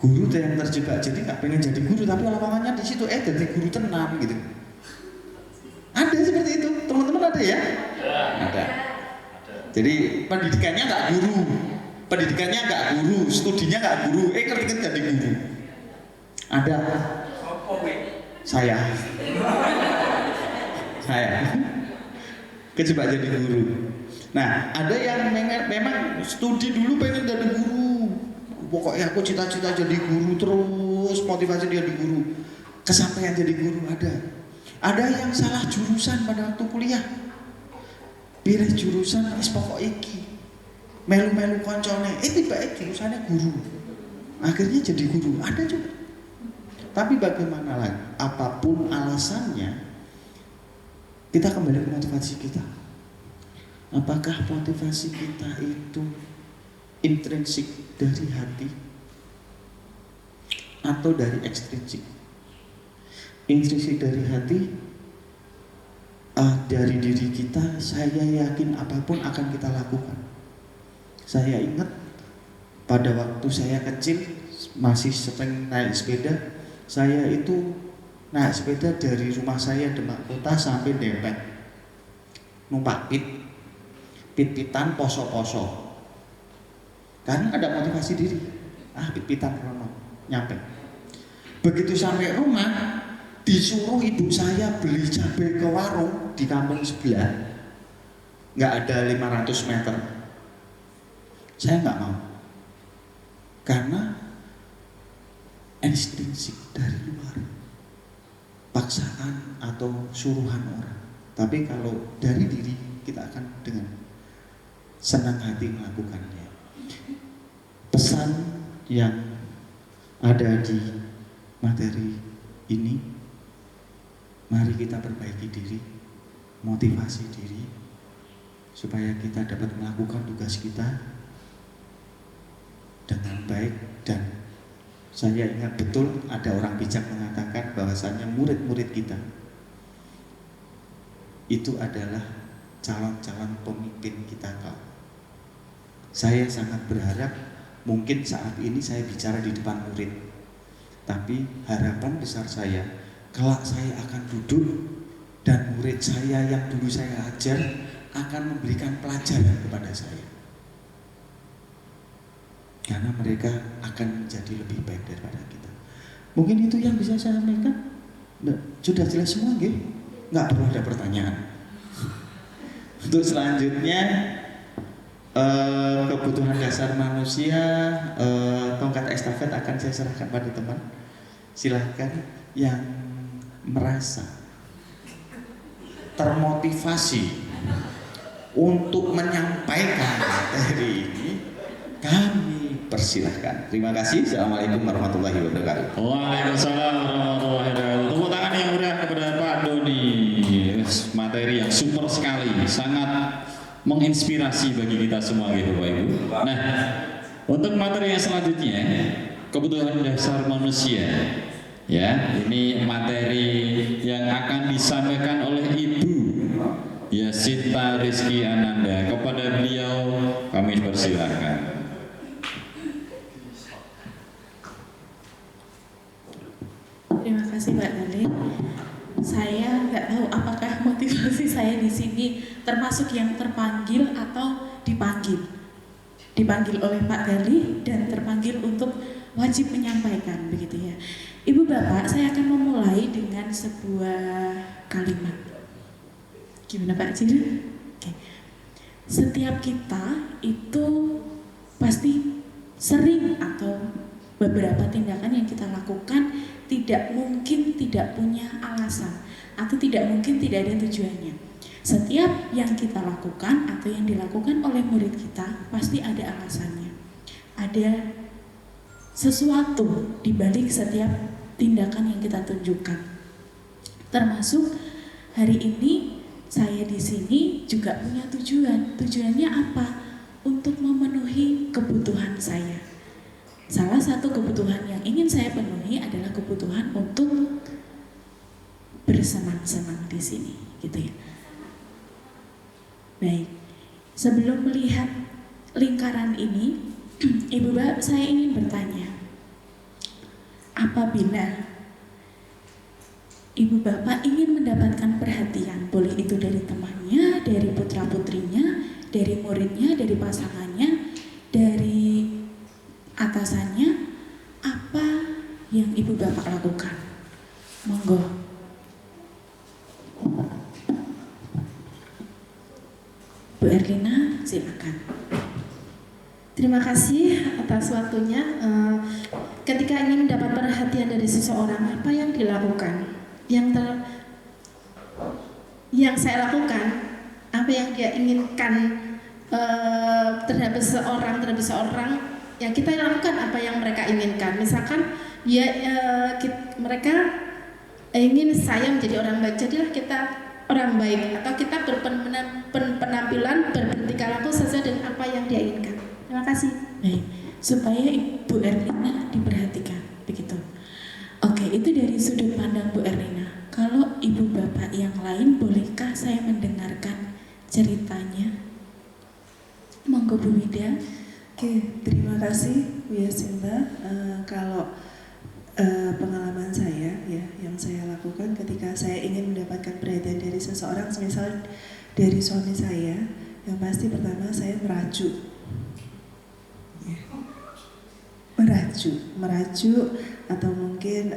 Guru yang terjebak, jadi nggak pengen jadi guru tapi lapangannya di situ jadi guru tenang gitu. Ada seperti itu, teman-teman ada ya? Ada. Jadi pendidikannya nggak guru, studinya nggak guru, kerja jadi guru. Ada. Saya kejebak jadi guru. Nah, ada yang memang studi dulu pengen jadi guru. Pokoknya aku cita-cita jadi guru terus, motivasi dia jadi guru. Kesampaian jadi guru ada. Ada yang salah jurusan pada waktu kuliah. Pilih jurusan wis pokok iki. Melu-melu koncone, tiba-tiba jurusannya guru. Akhirnya jadi guru, ada juga. Tapi bagaimana lagi? Apapun alasannya, kita kembali ke motivasi kita. Apakah motivasi kita itu intrinsik dari hati atau dari ekstrinsik? Intrinsik dari hati, dari diri kita, saya yakin apapun akan kita lakukan. Saya ingat pada waktu saya kecil masih sering naik sepeda, saya itu naik sepeda dari rumah saya Demak Kota sampai Dempet, numpak pit-pitan poso-poso. Karena ada motivasi diri, pit-pitan rono nyampe. Begitu sampai rumah, disuruh ibu saya beli cabai ke warung di kampung sebelah, nggak ada 500 meter. Saya nggak mau, karena instinktif dari luar, paksaan atau suruhan orang. Tapi kalau dari diri, kita akan dengan senang hati melakukannya. Pesan yang ada di materi ini, mari kita perbaiki diri, motivasi diri, supaya kita dapat melakukan tugas kita dengan baik. Dan saya ingat betul ada orang bijak mengatakan bahwasanya murid-murid kita itu adalah calon-calon pemimpin kita Saya sangat berharap mungkin saat ini saya bicara di depan murid, tapi harapan besar saya kelak saya akan duduk dan murid saya yang dulu saya ajar akan memberikan pelajaran kepada saya, karena mereka akan menjadi lebih baik daripada kita. Mungkin itu yang bisa saya sampaikan. Sudah jelas semua, nggih? Nggak perlu ada pertanyaan. Untuk selanjutnya kebutuhan dasar manusia, tongkat estafet akan saya serahkan pada teman. Silahkan yang merasa termotivasi untuk menyampaikan materi ini, kami persilahkan. Terima kasih. Assalamualaikum warahmatullahi wabarakatuh. Waalaikumsalam warahmatullahi wabarakatuh. Tepuk tangan yang meriah kepada Pak Doni. Materi yang super sekali, sangat menginspirasi bagi kita semua, gitu Bapak Ibu. Nah, untuk materi yang selanjutnya, kebutuhan dasar manusia. Ya, ini materi yang akan disampaikan oleh Ibu Yasinta Rizky Ananda. Kepada beliau kami persilahkan. Terima kasih Mbak Dali. Saya nggak tahu apakah motivasi saya di sini termasuk yang terpanggil atau dipanggil. Dipanggil oleh Pak Dali dan terpanggil untuk wajib menyampaikan, begitu ya. Ibu Bapak, saya akan memulai dengan sebuah kalimat. Gimana Pak Cil? Oke. Setiap kita itu pasti sering atau beberapa tindakan yang kita lakukan tidak mungkin tidak punya alasan atau tidak mungkin tidak ada tujuannya. Setiap yang kita lakukan atau yang dilakukan oleh murid kita pasti ada alasannya. Ada sesuatu di balik setiap tindakan yang kita tunjukkan. Termasuk hari ini saya di sini juga punya tujuan. Tujuannya apa? Untuk memenuhi kebutuhan saya. Salah satu kebutuhan yang ingin saya penuhi adalah kebutuhan untuk bersenang-senang di sini, gitu ya. Baik, sebelum melihat lingkaran ini, Ibu Bapak, saya ingin bertanya, apabila Ibu Bapak ingin mendapatkan perhatian, boleh itu dari temannya, dari putra-putrinya, dari muridnya, dari pasangannya, dari atasannya, apa yang Ibu Bapak lakukan? Monggo. Bu Erlina, silakan. Terima kasih atas waktunya. Ketika ingin mendapat perhatian dari seseorang, apa yang dilakukan? Yang saya lakukan, apa yang dia inginkan terhadap seseorang, ya kita lakukan apa yang mereka inginkan. Misalkan mereka ingin saya menjadi orang baik, jadilah kita orang baik, atau kita berpenampilan bertingkah laku sesuai dengan apa yang dia inginkan. Terima kasih. Baik, supaya Ibu Erlina diperhatikan, begitu. Oke, itu dari sudut pandang Bu Erlina. Kalau Ibu Bapak yang lain, bolehkah saya mendengarkan ceritanya? Monggo Bu Wida. Oke, terima kasih Bu Yasinta. Kalau pengalaman saya ya, yang saya lakukan ketika saya ingin mendapatkan perhatian dari seseorang, misal dari suami saya, yang pasti pertama saya merajuk, atau mungkin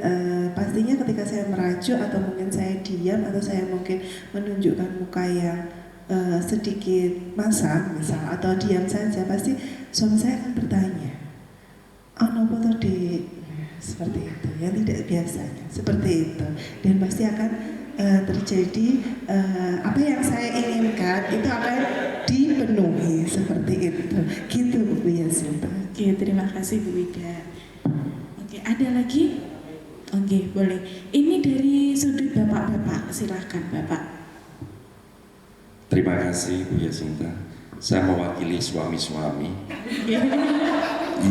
pastinya ketika saya merajuk atau mungkin saya diam atau saya mungkin menunjukkan muka yang sedikit masam misal atau diam saja, pasti suami saya akan bertanya, nopo to Dik? Seperti itu, yang tidak biasanya seperti itu, dan pasti akan terjadi apa yang saya inginkan itu akan dipenuhi seperti itu, gitu Bu Yasinta. Oke, terima kasih Bu Wida. Oke, ada lagi? Oke, boleh. Ini dari sudut Bapak-bapak, silahkan Bapak. Terima kasih Bu Yasinta. Saya mewakili suami-suami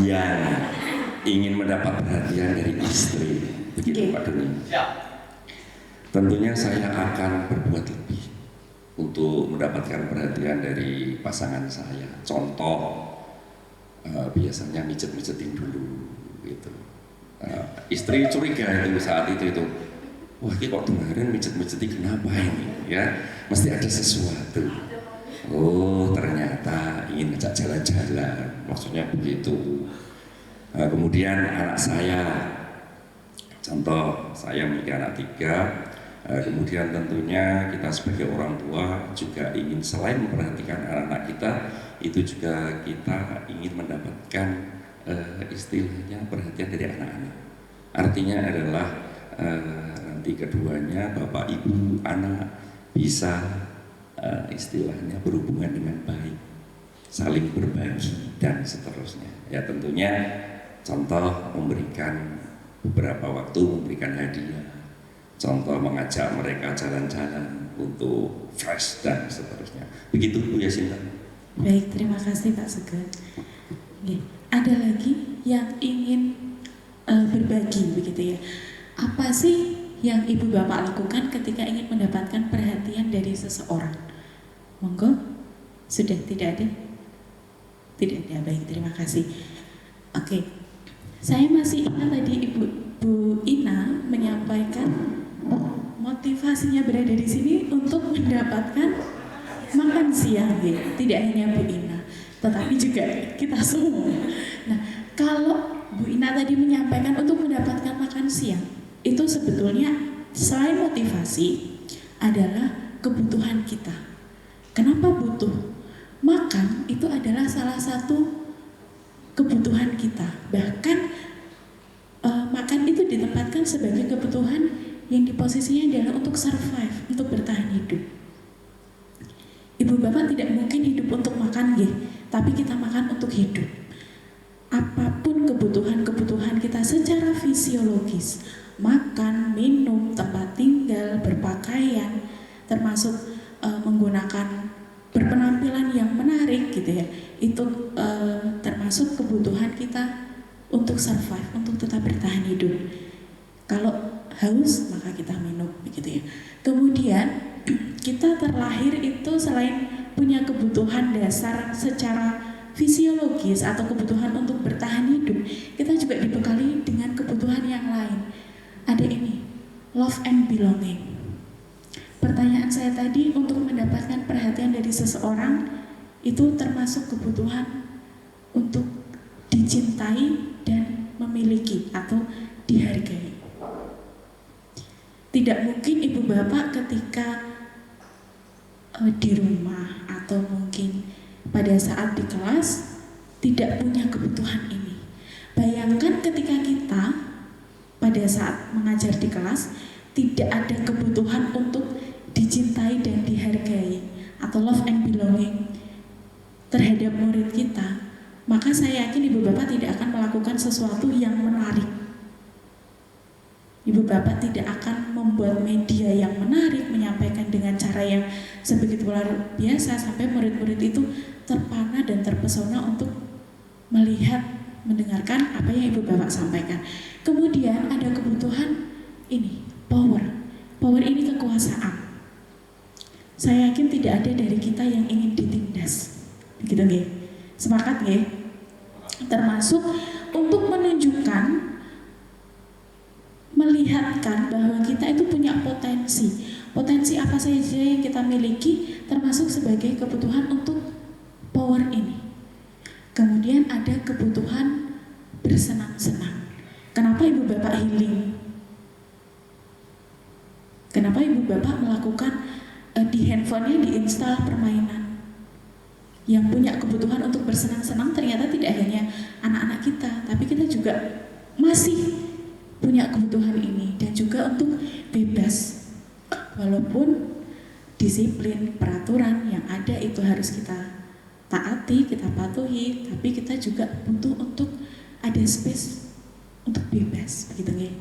yang ingin mendapat perhatian dari istri, begitu Pak Doni. Tentunya saya akan berbuat lebih untuk mendapatkan perhatian dari pasangan saya. Contoh, biasanya mijet-mijetin dulu gitu. Istri curiga itu saat itu, wah ini kok kemarin mijet-mijetin kenapa ini ya, mesti ada sesuatu. Oh ternyata ingin ngajak jalan-jalan, maksudnya begitu. Kemudian anak saya, contoh saya memiliki anak 3, kemudian tentunya kita sebagai orang tua juga ingin selain memperhatikan anak-anak kita, itu juga kita ingin mendapatkan istilahnya perhatian dari anak-anak. Artinya adalah nanti keduanya bapak ibu anak bisa istilahnya berhubungan dengan baik, saling berbagi dan seterusnya. Ya tentunya contoh memberikan beberapa waktu memberikan hadiah, contoh mengajak mereka jalan-jalan untuk fresh dan seterusnya. Begitu Bu Yasinta. Baik, terima kasih Pak Sugeng. Oke, ada lagi yang ingin berbagi begitu ya? Apa sih yang ibu bapak lakukan ketika ingin mendapatkan perhatian dari seseorang? Monggo, sudah tidak ada? Tidak ada, baik, terima kasih. Oke, saya masih ingat tadi Bu Ina menyampaikan motivasinya berada di sini untuk mendapatkan makan siang, ya. Tidak hanya Bu Ina, tetapi juga kita semua. Nah, kalau Bu Ina tadi menyampaikan untuk mendapatkan makan siang, itu sebetulnya selain motivasi adalah kebutuhan kita. Kenapa butuh? Makan itu adalah salah satu kebutuhan kita. Bahkan makan itu ditempatkan sebagai kebutuhan yang di posisinya adalah untuk survive, untuk bertahan hidup. Ibu bapak tidak mungkin hidup untuk makan, tapi kita makan untuk hidup. Apapun kebutuhan-kebutuhan kita secara fisiologis, makan, minum, tempat tinggal, berpakaian, termasuk menggunakan berpenampilan yang menarik gitu ya, itu termasuk kebutuhan kita untuk survive, untuk tetap bertahan hidup. Kalau haus maka kita minum begitu ya. Kemudian kita terlahir itu selain punya kebutuhan dasar secara fisiologis atau kebutuhan untuk bertahan hidup, kita juga dibekali dengan kebutuhan yang lain. Ada ini, love and belonging. Pertanyaan saya tadi, untuk mendapatkan perhatian dari seseorang itu termasuk kebutuhan untuk dicintai dan memiliki atau dihargai. Tidak mungkin ibu bapak ketika di rumah atau mungkin pada saat di kelas tidak punya kebutuhan ini. Bayangkan ketika kita pada saat mengajar di kelas tidak ada kebutuhan untuk dicintai dan dihargai atau love and belonging terhadap murid kita, maka saya yakin ibu bapak tidak akan melakukan sesuatu yang menarik. Ibu bapak tidak akan membuat media yang menarik, menyampaikan dengan cara yang sebegitu luar biasa sampai murid-murid itu terpana dan terpesona untuk melihat, mendengarkan apa yang ibu bapak sampaikan. Kemudian ada kebutuhan ini, power. Power ini kekuasaan. Saya yakin tidak ada dari kita yang ingin ditindas. Begitu nggih? Sepakat nggih? Termasuk untuk menunjukkan, melihatkan bahwa kita itu punya potensi. Potensi apa saja yang kita miliki termasuk sebagai kebutuhan untuk power ini. Kemudian ada kebutuhan bersenang-senang. Kenapa ibu bapak healing? Kenapa ibu bapak melakukan di handphonenya diinstal permainan? Yang punya kebutuhan untuk bersenang-senang ternyata tidak hanya anak-anak kita, tapi kita juga masih punya kebutuhan ini, dan juga untuk bebas. Walaupun disiplin, peraturan yang ada itu harus kita taati, kita patuhi, tapi kita juga butuh untuk ada space untuk bebas, begitu nggih?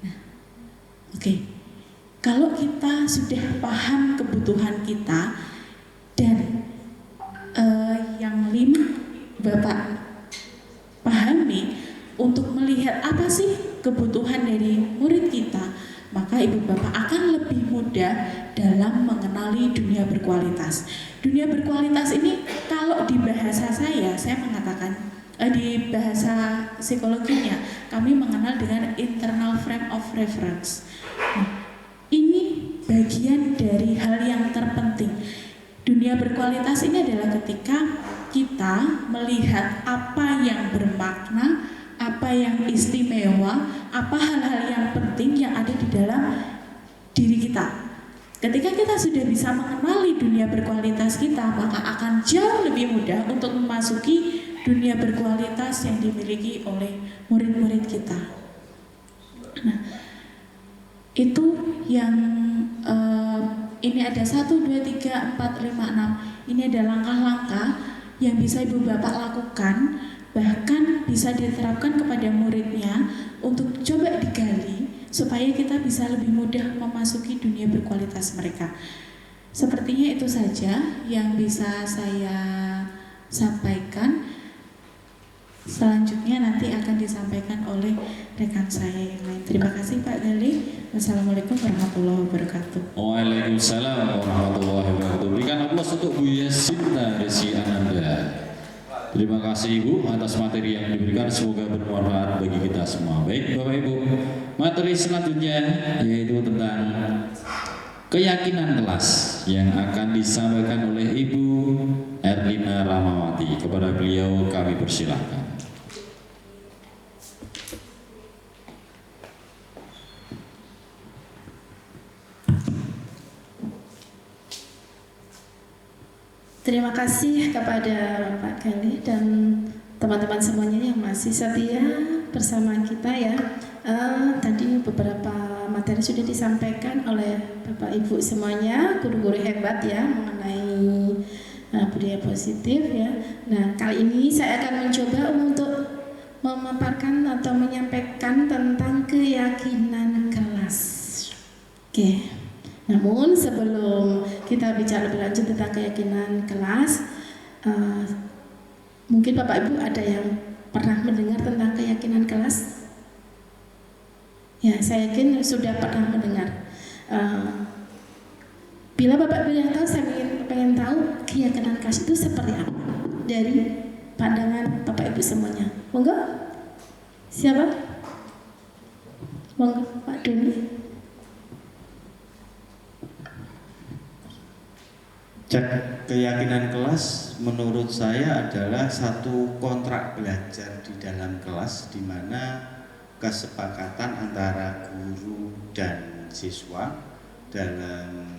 Nah, oke. Kalau kita sudah paham kebutuhan kita dan yang 5 Bapak pahami untuk melihat apa sih kebutuhan dari murid kita, maka ibu bapak akan lebih mudah dalam mengenali dunia berkualitas. Dunia berkualitas ini kalau di bahasa saya mengatakan di bahasa psikologinya kami mengenal dengan internal frame of reference. Nah, ini bagian dari hal yang terpenting. Dunia berkualitas ini adalah ketika kita melihat apa yang bermakna, apa yang istimewa, apa hal-hal yang penting yang ada di dalam diri kita. Ketika kita sudah bisa mengenali dunia berkualitas kita, maka akan jauh lebih mudah untuk memasuki dunia berkualitas yang dimiliki oleh murid-murid kita. Nah, itu yang ini ada 1, 2, 3, 4, 5, 6. Ini ada langkah-langkah yang bisa ibu bapak lakukan, bahkan bisa diterapkan kepada muridnya untuk coba digali supaya kita bisa lebih mudah memasuki dunia berkualitas mereka. Sepertinya itu saja yang bisa saya sampaikan. Selanjutnya nanti akan disampaikan oleh rekan saya yang lain. Terima kasih Pak Gali. Wassalamualaikum warahmatullahi wabarakatuh. Waalaikumsalam warahmatullahi wabarakatuh. Berikan aplaus untuk Bu Yasinta Desi Ananda. Terima kasih Ibu atas materi yang diberikan, semoga bermanfaat bagi kita semua. Baik Bapak Ibu, materi selanjutnya yaitu tentang keyakinan kelas yang akan disampaikan oleh Ibu Erlina Ramawati. Kepada beliau kami persilahkan. Terima kasih kepada Bapak Gali dan teman-teman semuanya yang masih setia bersama kita ya. Tadi beberapa materi sudah disampaikan oleh Bapak Ibu semuanya, guru-guru hebat ya mengenai budaya positif ya. Nah, kali ini saya akan mencoba untuk memaparkan atau menyampaikan tentang keyakinan kelas. Oke. Namun sebelum kita bicara lebih lanjut tentang keyakinan kelas, mungkin Bapak Ibu ada yang pernah mendengar tentang keyakinan kelas? Ya, saya yakin sudah pernah mendengar. Bila Bapak Ibu yang tahu, saya pengen tahu keyakinan kelas itu seperti apa dari pandangan Bapak Ibu semuanya. Monggo, siapa? Monggo, Pak Doni. Keyakinan kelas menurut saya adalah satu kontrak belajar di dalam kelas di mana kesepakatan antara guru dan siswa dalam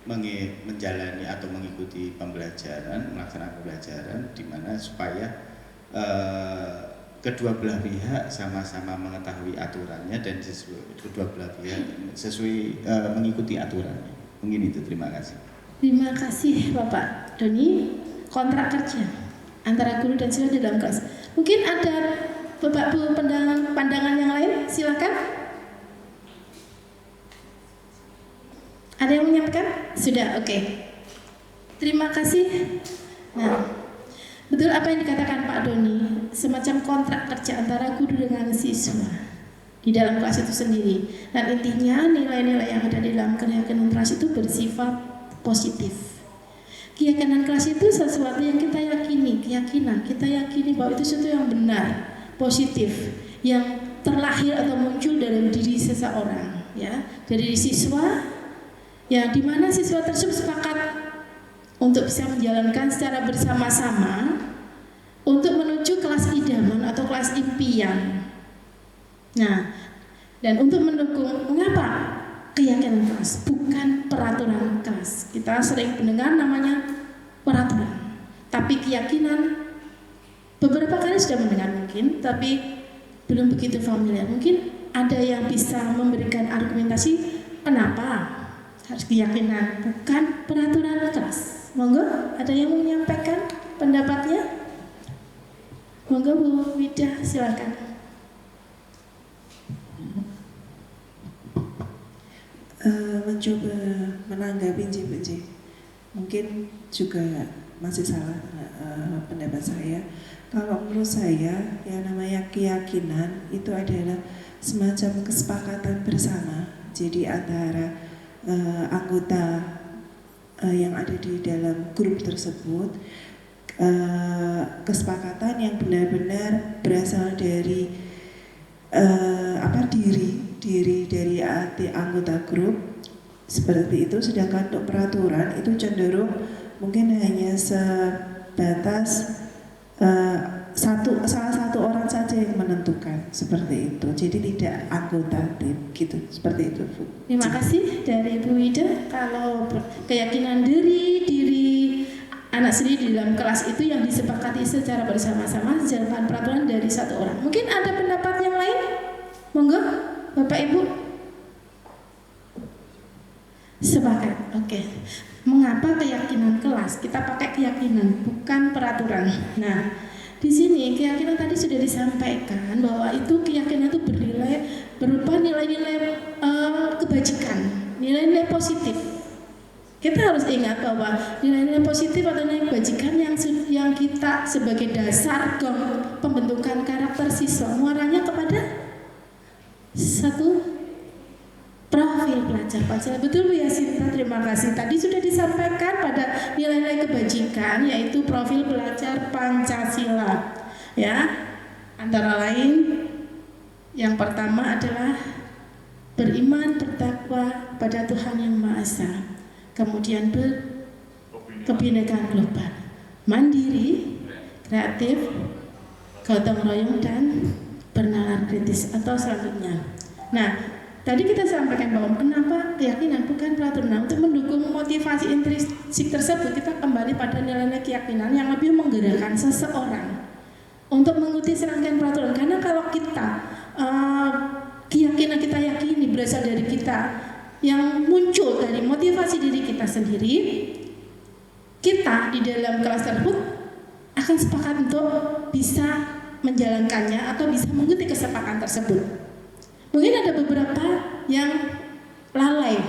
menjalani atau mengikuti pembelajaran, melaksanakan pembelajaran di mana supaya kedua belah pihak sama-sama mengetahui aturannya dan kedua belah pihak sesuai mengikuti aturannya. Mungkin itu, terima kasih. Terima kasih Bapak Doni. Kontrak kerja antara guru dan siswa di dalam kelas. Mungkin ada Bapak Bu pandangan yang lain, silakan. Ada yang menyampaikan? Sudah, oke. Terima kasih. Nah, betul apa yang dikatakan Pak Doni, semacam kontrak kerja antara guru dengan siswa di dalam kelas itu sendiri. Dan intinya nilai-nilai yang ada di dalam keyakinan kelas itu bersifat positif. Keyakinan kelas itu sesuatu yang kita yakini, keyakinan kita yakini bahwa itu sesuatu yang benar, positif, yang terlahir atau muncul dari diri seseorang, ya, dari siswa, ya, di mana siswa tersebut sepakat untuk bisa menjalankan secara bersama-sama untuk menuju kelas idaman atau kelas impian. Nah, dan untuk mendukung, mengapa keyakinan kelas bukan peraturan kelas? Kita sering mendengar namanya peraturan, tapi keyakinan beberapa kali sudah mendengar mungkin, tapi belum begitu familiar. Mungkin ada yang bisa memberikan argumentasi kenapa harus keyakinan bukan peraturan kelas. Monggo, ada yang menyampaikan pendapatnya? Monggo Bu Wida, silakan. Mencoba menanggapi mungkin juga masih salah pendapat saya. Kalau menurut saya yang namanya keyakinan itu adalah semacam kesepakatan bersama. Jadi antara anggota yang ada di dalam grup tersebut kesepakatan yang benar-benar berasal dari diri dari anggota grup seperti itu. Sedangkan untuk peraturan itu cenderung mungkin hanya sebatas salah satu orang saja yang menentukan seperti itu. Jadi tidak anggota tim gitu, seperti itu, Bu. Terima kasih dari Bu Wida. Kalau keyakinan diri anak sendiri di dalam kelas itu yang disepakati secara bersama-sama, sedangkan peraturan dari satu orang. Mungkin ada pendapat yang lain? Monggo, Bapak Ibu. Sepakat, oke. Mengapa keyakinan kelas? Kita pakai keyakinan, bukan peraturan. Nah, di sini keyakinan tadi sudah disampaikan bahwa itu keyakinan itu berupa nilai-nilai kebajikan, nilai-nilai positif. Kita harus ingat bahwa nilai-nilai positif atau nilai kebajikan yang kita sebagai dasar pembentukan karakter siswa muaranya kepada satu profil pelajar Pancasila. Betul Bu Yasinta, terima kasih. Tadi sudah disampaikan pada nilai-nilai kebajikan yaitu profil pelajar Pancasila. Ya, antara lain yang pertama adalah beriman bertakwa pada Tuhan Yang Maha Esa. Kemudian kebinekaan global, mandiri, kreatif, gotong royong dan bernalar kritis atau selanjutnya. Nah, tadi kita sampaikan bahwa kenapa keyakinan bukan peraturan. Nah, untuk mendukung motivasi intrinsik tersebut, kita kembali pada nilai-nilai keyakinan yang lebih menggerakkan seseorang untuk mengikuti serangkaian peraturan. Karena kalau kita keyakinan kita yakini berasal dari kita, yang muncul dari motivasi diri kita sendiri, kita di dalam kelas tersebut akan sepakat untuk bisa menjalankannya atau bisa mengikuti kesepakatan tersebut. Mungkin ada beberapa yang lalai,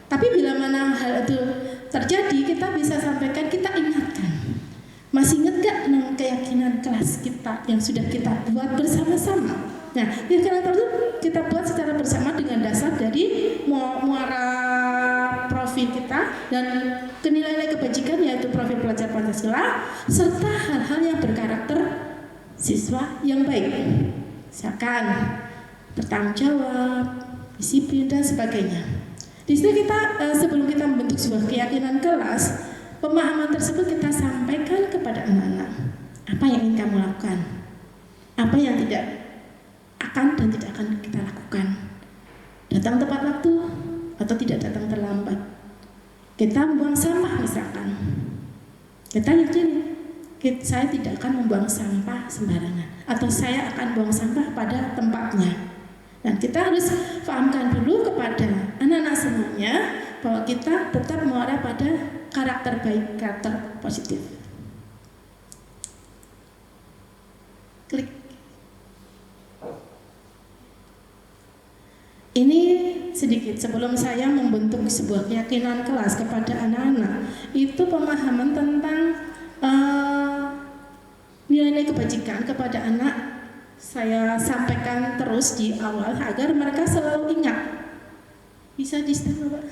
tapi bila mana hal itu terjadi, kita bisa sampaikan, kita ingatkan. Masih ingat gak keyakinan kelas kita yang sudah kita buat bersama-sama? Nah, keyakinan tersebut kita buat secara bersama dengan dasar dari muara profil kita dan nilai-nilai kebajikan yaitu profil pelajar Pancasila serta hal-hal yang berkarakter siswa yang baik. Misalkan bertanggung jawab, disiplin dan sebagainya. Di situ kita sebelum kita membentuk sebuah keyakinan kelas, pemahaman tersebut kita sampaikan kepada anak-anak. Apa yang ingin kamu lakukan? Apa yang tidak akan dan tidak akan kita lakukan? Datang tepat waktu atau tidak datang terlambat? Kita membuang sampah misalkan, kita yakin saya tidak akan membuang sampah sembarangan atau saya akan buang sampah pada tempatnya. Dan kita harus pahamkan dulu kepada anak-anak semuanya bahwa kita tetap mengarah pada karakter baik, karakter positif. Klik. Ini sedikit sebelum saya membentuk sebuah keyakinan kelas kepada anak-anak. Itu pemahaman tentang nilai-nilai kebajikan kepada anak saya sampaikan terus di awal agar mereka selalu ingat. Bisa di-stop, Pak?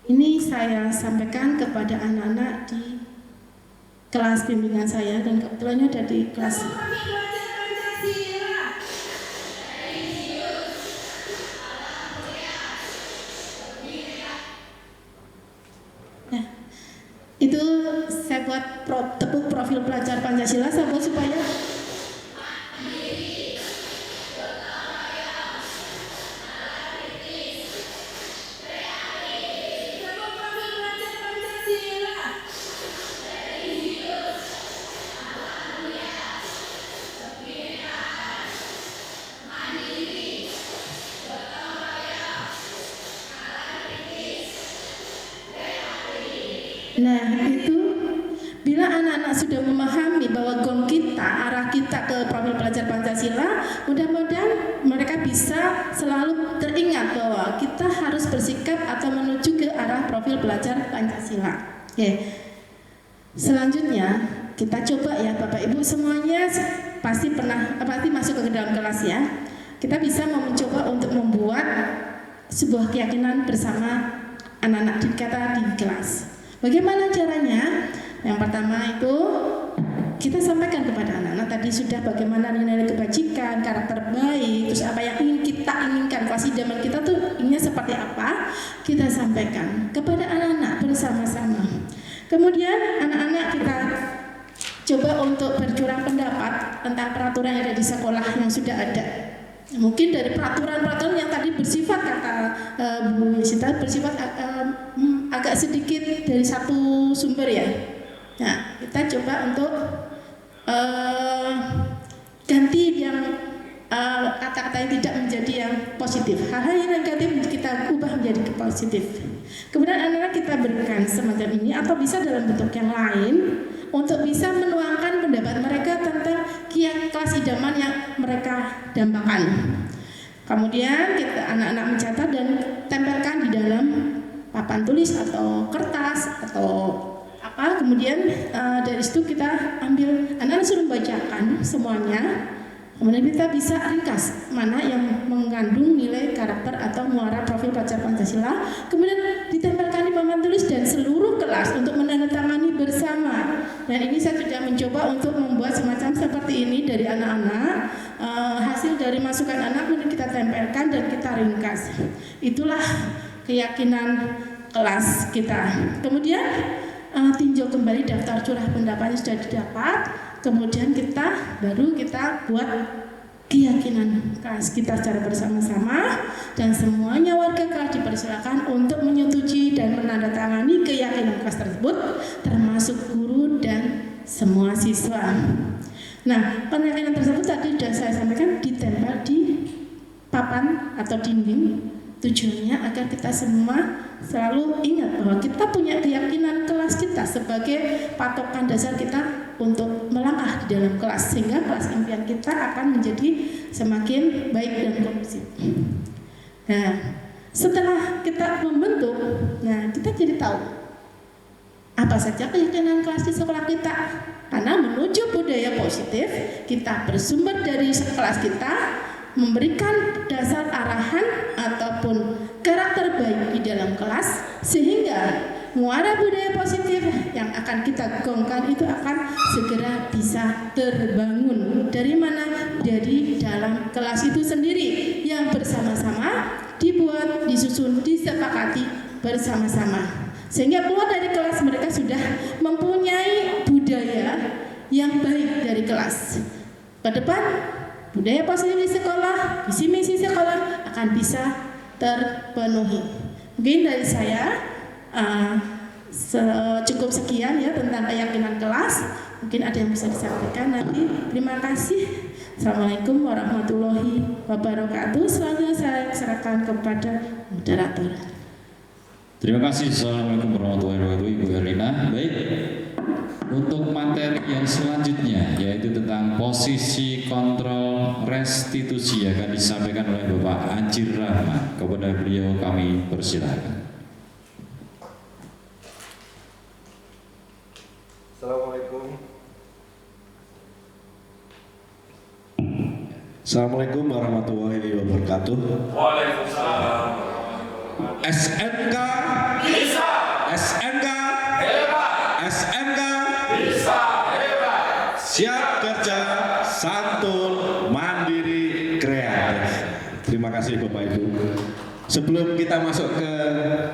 Ini saya sampaikan kepada anak-anak di kelas bimbingan saya dan kebetulannya ada di kelas. Nah, itu saya buat tepuk profil pelajar Pancasila supaya Nah, itu bila anak-anak sudah memahami bahwa gong kita, arah kita ke profil pelajar Pancasila, mudah-mudahan mereka bisa selalu teringat bahwa kita harus bersikap atau menuju ke arah profil pelajar Pancasila. Oke. Selanjutnya kita coba ya Bapak Ibu semuanya pasti masuk ke dalam kelas ya. Kita bisa mencoba untuk membuat sebuah keyakinan bersama anak-anak kita di kelas. Bagaimana caranya? Yang pertama itu kita sampaikan kepada anak-anak tadi sudah bagaimana nilai kebajikan, karakter baik, terus apa yang ingin kita inginkan, kelas idaman kita tuh inginnya seperti apa, kita sampaikan kepada anak-anak bersama-sama. Kemudian anak-anak kita coba untuk bercurang pendapat tentang peraturan yang ada di sekolah yang sudah ada. Mungkin dari peraturan-peraturan yang tadi bersifat kata Bu Yesita bersifat agak sedikit dari satu sumber ya. Nah, kita coba untuk ganti yang kata-kata yang tidak menjadi yang positif. Hal-hal yang negatif kita ubah menjadi positif. Kemudian anak-anak kita berikan semacam ini atau bisa dalam bentuk yang lain untuk bisa menuangkan pendapat mereka tentang kelas idaman yang mereka dambakan. Kemudian kita anak-anak mencatat dan tempelkan di dalam papan tulis atau kertas atau apa. Kemudian dari situ kita ambil anak-anak suruh bacakan semuanya. Kemudian kita bisa ringkas mana yang mengandung nilai karakter atau muara profil pelajar Pancasila. Kemudian ditempelkan di papan tulis dan seluruh kelas untuk menandatangani bersama. Dan ini saya sudah mencoba untuk membuat semacam seperti ini dari anak-anak. Hasil dari masukan anak kemudian kita tempelkan dan kita ringkas. Itulah keyakinan kelas kita. Kemudian tinjau kembali daftar curah pendapatnya sudah didapat. Kemudian kita buat keyakinan kelas kita secara bersama-sama dan semuanya warga kelas dipersilakan untuk menyetujui dan menandatangani keyakinan kelas tersebut termasuk guru dan semua siswa. Nah, keyakinan tersebut tadi sudah saya sampaikan ditempel di papan atau dinding. Tujuannya agar kita semua selalu ingat bahwa kita punya keyakinan kelas kita sebagai patokan dasar kita untuk melangkah di dalam kelas sehingga kelas impian kita akan menjadi semakin baik dan kondusif. Nah, setelah kita membentuk, nah kita jadi tahu apa saja keyakinan kelas di sekolah kita. Karena menuju budaya positif, kita bersumber dari kelas kita, memberikan dasar arahan ataupun karakter baik di dalam kelas sehingga muara budaya positif yang akan kita gongkan itu akan segera bisa terbangun. Dari mana? Dari dalam kelas itu sendiri yang bersama-sama dibuat, disusun, disepakati bersama-sama. Sehingga keluar dari kelas mereka sudah mempunyai budaya yang baik dari kelas. Ke depan budaya positif di sekolah, visi misi sekolah akan bisa terpenuhi. Mungkin dari saya cukup sekian ya tentang keyakinan kelas. Mungkin ada yang bisa disampaikan nanti. Terima kasih. Assalamualaikum warahmatullahi wabarakatuh. Selanjutnya saya serahkan kepada moderator. Terima kasih. Assalamualaikum warahmatullahi wabarakatuh Ibu Herlina. Baik. Untuk materi yang selanjutnya yaitu tentang posisi kontrol restitusi akan disampaikan oleh Bapak Anjir Rahmat. Kepada beliau kami persilakan. Assalamualaikum warahmatullahi wabarakatuh. Waalaikumsalam. SMK bisa. SMK hebat. SMK bisa hebat. Siap kerja, santun, mandiri, kreatif. Terima kasih Bapak Ibu. Sebelum kita masuk ke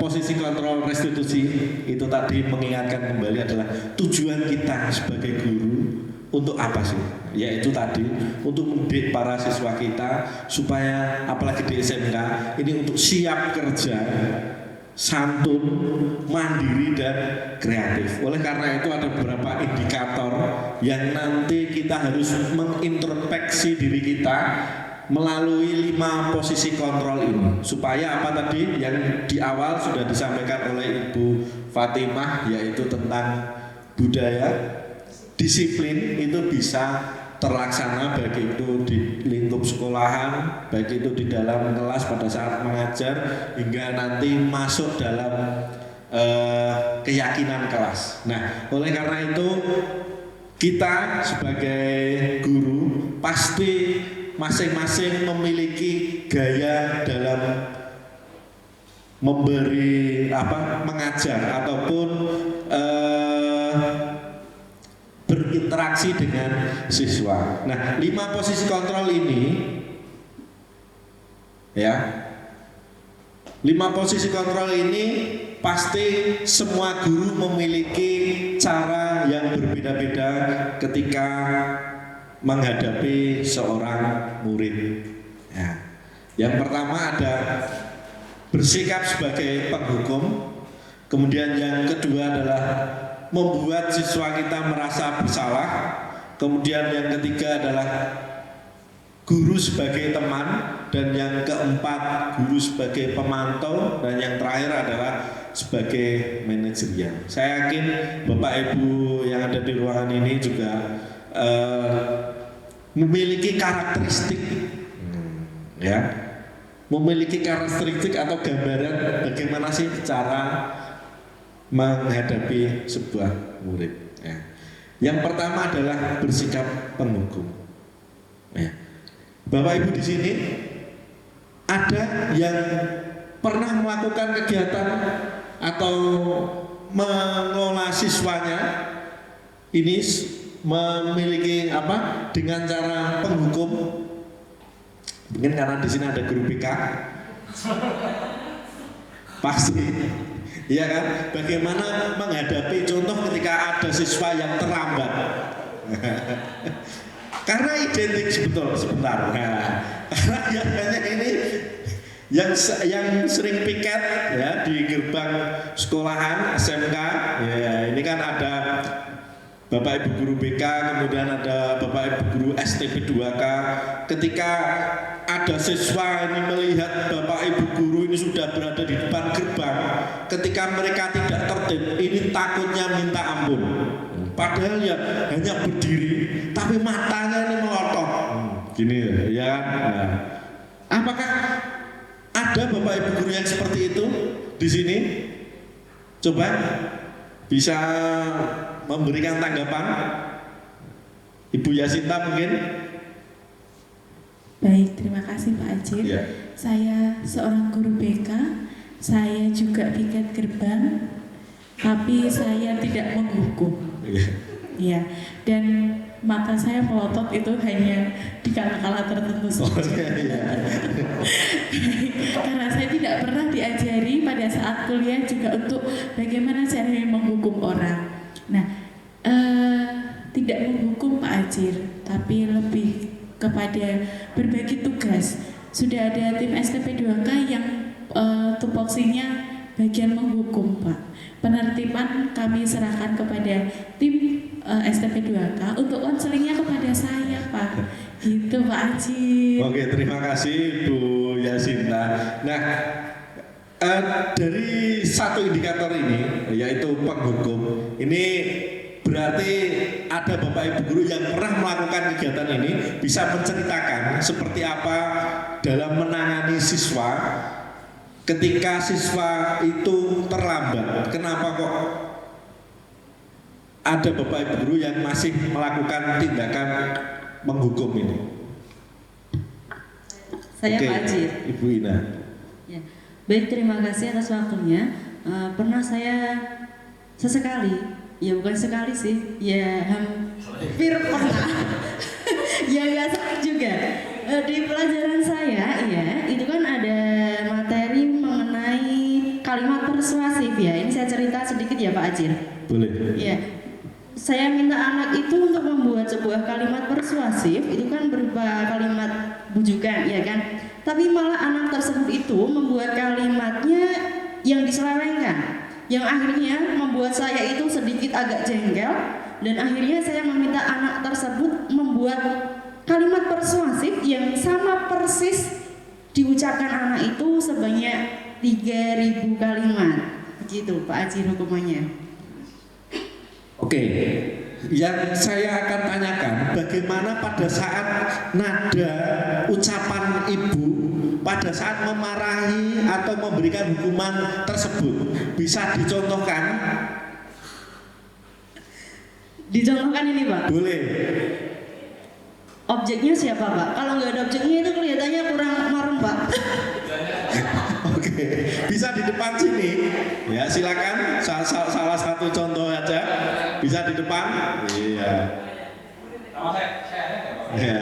posisi kontrol restitusi, itu tadi mengingatkan kembali adalah tujuan kita sebagai guru untuk apa sih? Yaitu tadi untuk mendidik para siswa kita supaya apalagi di SMK ini untuk siap kerja, santun, mandiri dan kreatif. Oleh karena itu ada beberapa indikator yang nanti kita harus mengintrospeksi diri kita melalui 5 posisi kontrol ini, supaya apa tadi yang di awal sudah disampaikan oleh Ibu Fatimah, yaitu tentang budaya, disiplin itu bisa terlaksana, baik itu di lingkup sekolahan, baik itu di dalam kelas pada saat mengajar, hingga nanti masuk dalam keyakinan kelas. Nah, oleh karena itu kita sebagai guru pasti masing-masing memiliki gaya dalam memberi mengajar ataupun berinteraksi dengan siswa. Nah, 5 posisi kontrol ini ya, 5 posisi kontrol ini pasti semua guru memiliki cara yang berbeda-beda ketika menghadapi seorang murid. Ya. Yang pertama ada bersikap sebagai penghukum, kemudian yang kedua adalah membuat siswa kita merasa bersalah, kemudian yang ketiga adalah guru sebagai teman, dan yang keempat guru sebagai pemantau, dan yang terakhir adalah sebagai manajerial. Saya yakin Bapak Ibu yang ada di ruangan ini juga memiliki karakteristik, ya, memiliki karakteristik atau gambaran bagaimana sih cara menghadapi sebuah murid. Ya. Yang pertama adalah bersikap penghukum. Ya. Bapak Ibu di sini ada yang pernah melakukan kegiatan atau mengelola siswanya ini memiliki dengan cara penghukum. Mungkin karena di sini ada guru BK. Pasti, iya kan? Bagaimana menghadapi contoh ketika ada siswa yang terlambat? Karena identik sebentar. Nah, karena biasanya ini yang sering piket ya di gerbang sekolahan SMK, ya ini kan ada Bapak Ibu guru BK, kemudian ada Bapak Ibu guru STP 2K. Ketika ada siswa ini melihat Bapak Ibu guru ini sudah berada di depan gerbang, ketika mereka tidak tertib, ini takutnya minta ampun. Padahal ya hanya berdiri, tapi matanya ini melotot. Gini ya. Nah, apakah ada Bapak Ibu guru yang seperti itu di sini? Coba bisa memberikan tanggapan. Ibu Yasinta mungkin. Baik, terima kasih Pak Ajir. Ya. Saya seorang guru BK, saya juga piket gerbang, tapi saya tidak menghukum. Ya, dan mata saya melotot itu hanya di kala-kala tertentu saja. Karena saya tidak pernah diajari pada saat kuliah juga untuk bagaimana caranya menghukum orang. Nah, tidak menghukum Pak Ajir, tapi lebih kepada berbagi tugas. Sudah ada tim STP 2K yang tupoksinya bagian menghukum, Pak. Penertiban kami serahkan kepada tim STP 2K, untuk konselingnya kepada saya, Pak. Gitu Pak Ajir. Oke, terima kasih Bu Yasinta. Nah, dari satu indikator ini, yaitu penghukum, ini berarti ada Bapak Ibu guru yang pernah melakukan kegiatan ini bisa menceritakan seperti apa dalam menangani siswa ketika siswa itu terlambat. Kenapa kok ada Bapak Ibu guru yang masih melakukan tindakan menghukum ini? Saya Oke, Pak Ajir. Ibu Ina. Ya. Baik, terima kasih atas waktunya. Pernah saya sesekali, ya bukan sekali sih, ya hampir pernah. Ya nggak sakit juga. Di pelajaran saya, ya itu kan ada materi mengenai kalimat persuasif ya. Ini saya cerita sedikit ya Pak Ajir. Boleh. Ya. Saya minta anak itu untuk membuat sebuah kalimat persuasif, itu kan berupa kalimat bujukan, ya kan? Tapi malah anak tersebut itu membuat kalimatnya yang diselewengkan, yang akhirnya membuat saya itu sedikit agak jengkel, dan akhirnya saya meminta anak tersebut membuat kalimat persuasif yang sama persis diucapkan anak itu sebanyak 3.000 kalimat. Begitu Pak Haji hukumannya. Oke, yang saya akan tanyakan bagaimana pada saat nada ucapan ibu pada saat memarahi atau memberikan hukuman tersebut, bisa dicontohkan? Dicontohkan ini Pak. Boleh. Objeknya siapa Pak? Kalau nggak ada objeknya itu kelihatannya kurang marem Pak. Oke, bisa di depan sini. Ya, silakan. Salah satu contoh aja. Bisa di depan. Iya. Ya.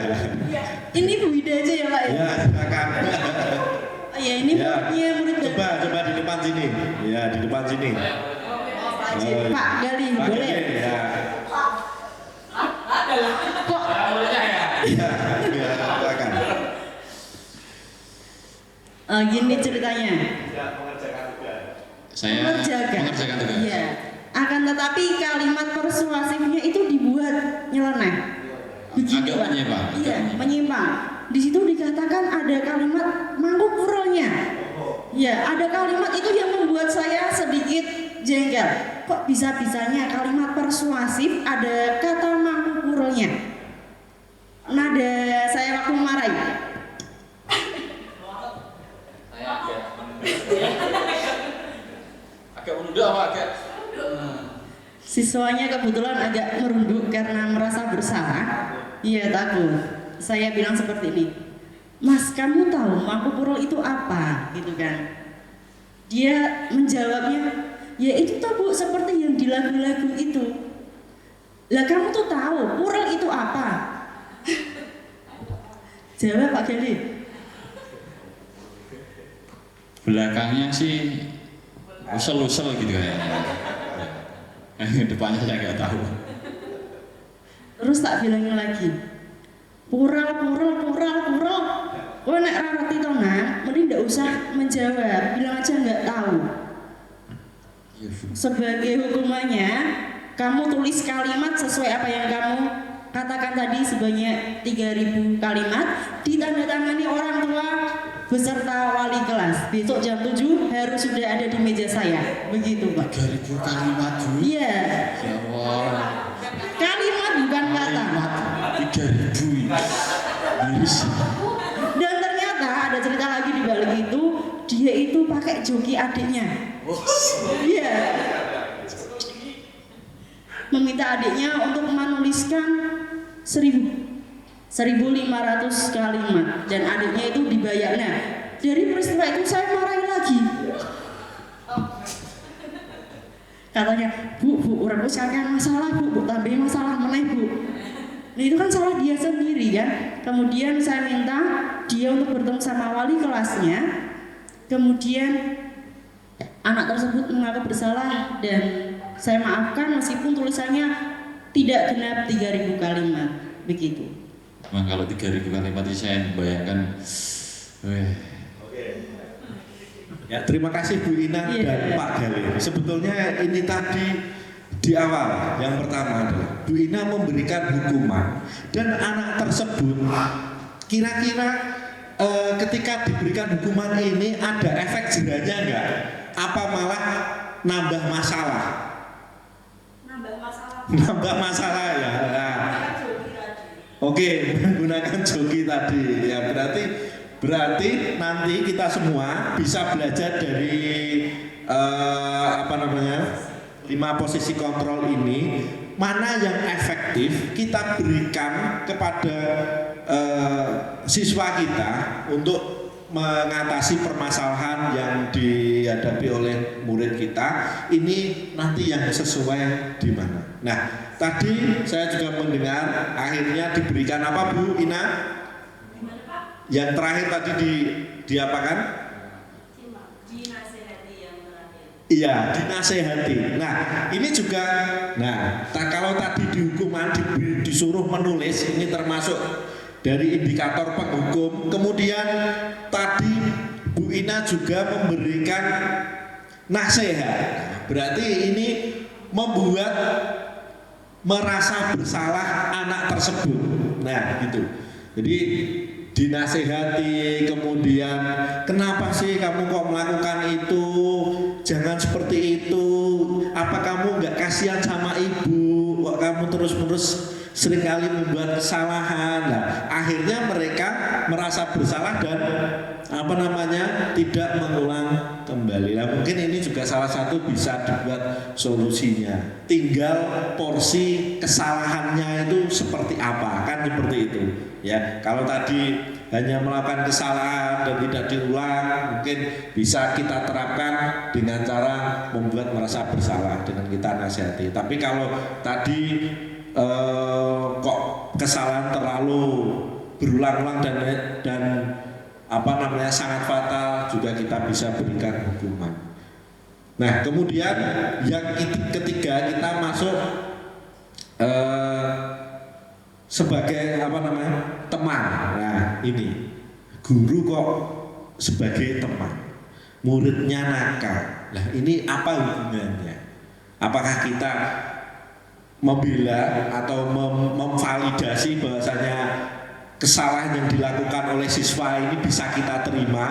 Ini Bu Ida aja ya Pak ya? Ya, silakan. Oh, ya ini muridnya murid Coba di depan sini. Ya, di depan sini. Pak Gali, Pak boleh? Gali, ya. Kok Ya, silakan. Gini ceritanya. Saya mengerjakan tugas. Iya. Akan tetapi kalimat persuasifnya itu dibuat nyeleneh. Begitu Agak Pak. menyimpang. Iya, menyimpang. Di situ dikatakan ada kalimat mangkupurulnya. Ya, ada kalimat itu yang membuat saya sedikit jengkel. Kok bisa-bisanya kalimat persuasif ada kata mangkupurulnya? Nada saya waktu memarahi. agak menunda apa agak Siswanya kebetulan agak merunduk karena merasa bersalah. Iya, takut. Saya bilang seperti ini, Mas, kamu tahu mangkupurul itu apa? Gitu kan. Dia menjawabnya, ya itu tuh Bu, seperti yang di lagu-lagu itu. Lah kamu tuh tahu purul itu apa? Jawab Pak Gali. Belakangnya sih usel-usel gitu kayaknya. Depannya saya nggak tahu. Terus tak bilangin lagi, purul. Oh nek rarati to nak, mending nggak usah menjawab, bilang aja nggak tahu. Sebagai hukumannya, kamu tulis kalimat sesuai apa yang kamu katakan tadi sebanyak 3.000 kalimat, ditandatangani orang tua beserta wali kelas. Besok jam 7 harus sudah ada di meja saya. Begitu Pak. 3.000 kalimat dulu. Iya. Ya Allah. Kalimat bukan kata. 3.000. Miris. Dan ternyata ada cerita lagi di balik itu, dia itu pakai joki adiknya. Iya. Meminta adiknya untuk menuliskan 1.500 kalimat dan adiknya itu dibayarnya. Dari peristiwa itu saya marahin lagi. Katanya, Bu, orang sekalian masalah, Bu, tambahin masalah meneh, Bu. Nah itu kan salah dia sendiri kan. Kemudian saya minta dia untuk bertemu sama wali kelasnya. Kemudian anak tersebut mengaku bersalah dan saya maafkan meskipun tulisannya tidak genap 3.000 kalimat. Begitu. Memang kalau 3.000 kalimat itu saya bayangkan. Ya, terima kasih Bu Ina dan Pak Gali. Sebetulnya ini tadi di awal yang pertama adalah Bu Ina memberikan hukuman dan anak tersebut kira-kira ketika diberikan hukuman ini ada efek jerahnya enggak? Apa malah nambah masalah? Nambah masalah ya. Nah. Oke, menggunakan joki tadi ya berarti nanti kita semua bisa belajar dari 5 posisi kontrol ini, mana yang efektif kita berikan kepada siswa kita untuk mengatasi permasalahan yang dihadapi oleh murid kita. Ini nanti yang sesuai di mana. Nah, tadi saya juga mendengar akhirnya diberikan apa Bu Ina? Yang terakhir tadi diapakan? Iya, dinasehati. Nah, ini juga, kalau tadi di hukuman disuruh menulis, ini termasuk dari indikator penghukum. Kemudian tadi Bu Ina juga memberikan nasihat. Berarti ini membuat merasa bersalah anak tersebut. Nah, gitu. Jadi dinasehati, kemudian kenapa sih kamu kok melakukan itu, jangan seperti itu, apa kamu nggak kasihan sama ibu, kok kamu terus-menerus seringkali membuat kesalahan. Nah, akhirnya mereka merasa bersalah dan tidak mengulang kembali. Nah, mungkin ini juga salah satu bisa dibuat solusinya. Tinggal porsi kesalahannya itu seperti apa, kan seperti itu. Ya, kalau tadi hanya melakukan kesalahan dan tidak diulang, mungkin bisa kita terapkan dengan cara membuat merasa bersalah dengan kita nasihati. Tapi kalau tadi kok kesalahan terlalu berulang-ulang dan sangat fatal, juga kita bisa berikan hukuman. Nah, kemudian yang ketiga, kita masuk sebagai teman. Nah, ini guru kok sebagai teman, muridnya nakal. Nah, ini apa hubungannya? Apakah kita membela atau memvalidasi bahwasanya kesalahan yang dilakukan oleh siswa ini bisa kita terima,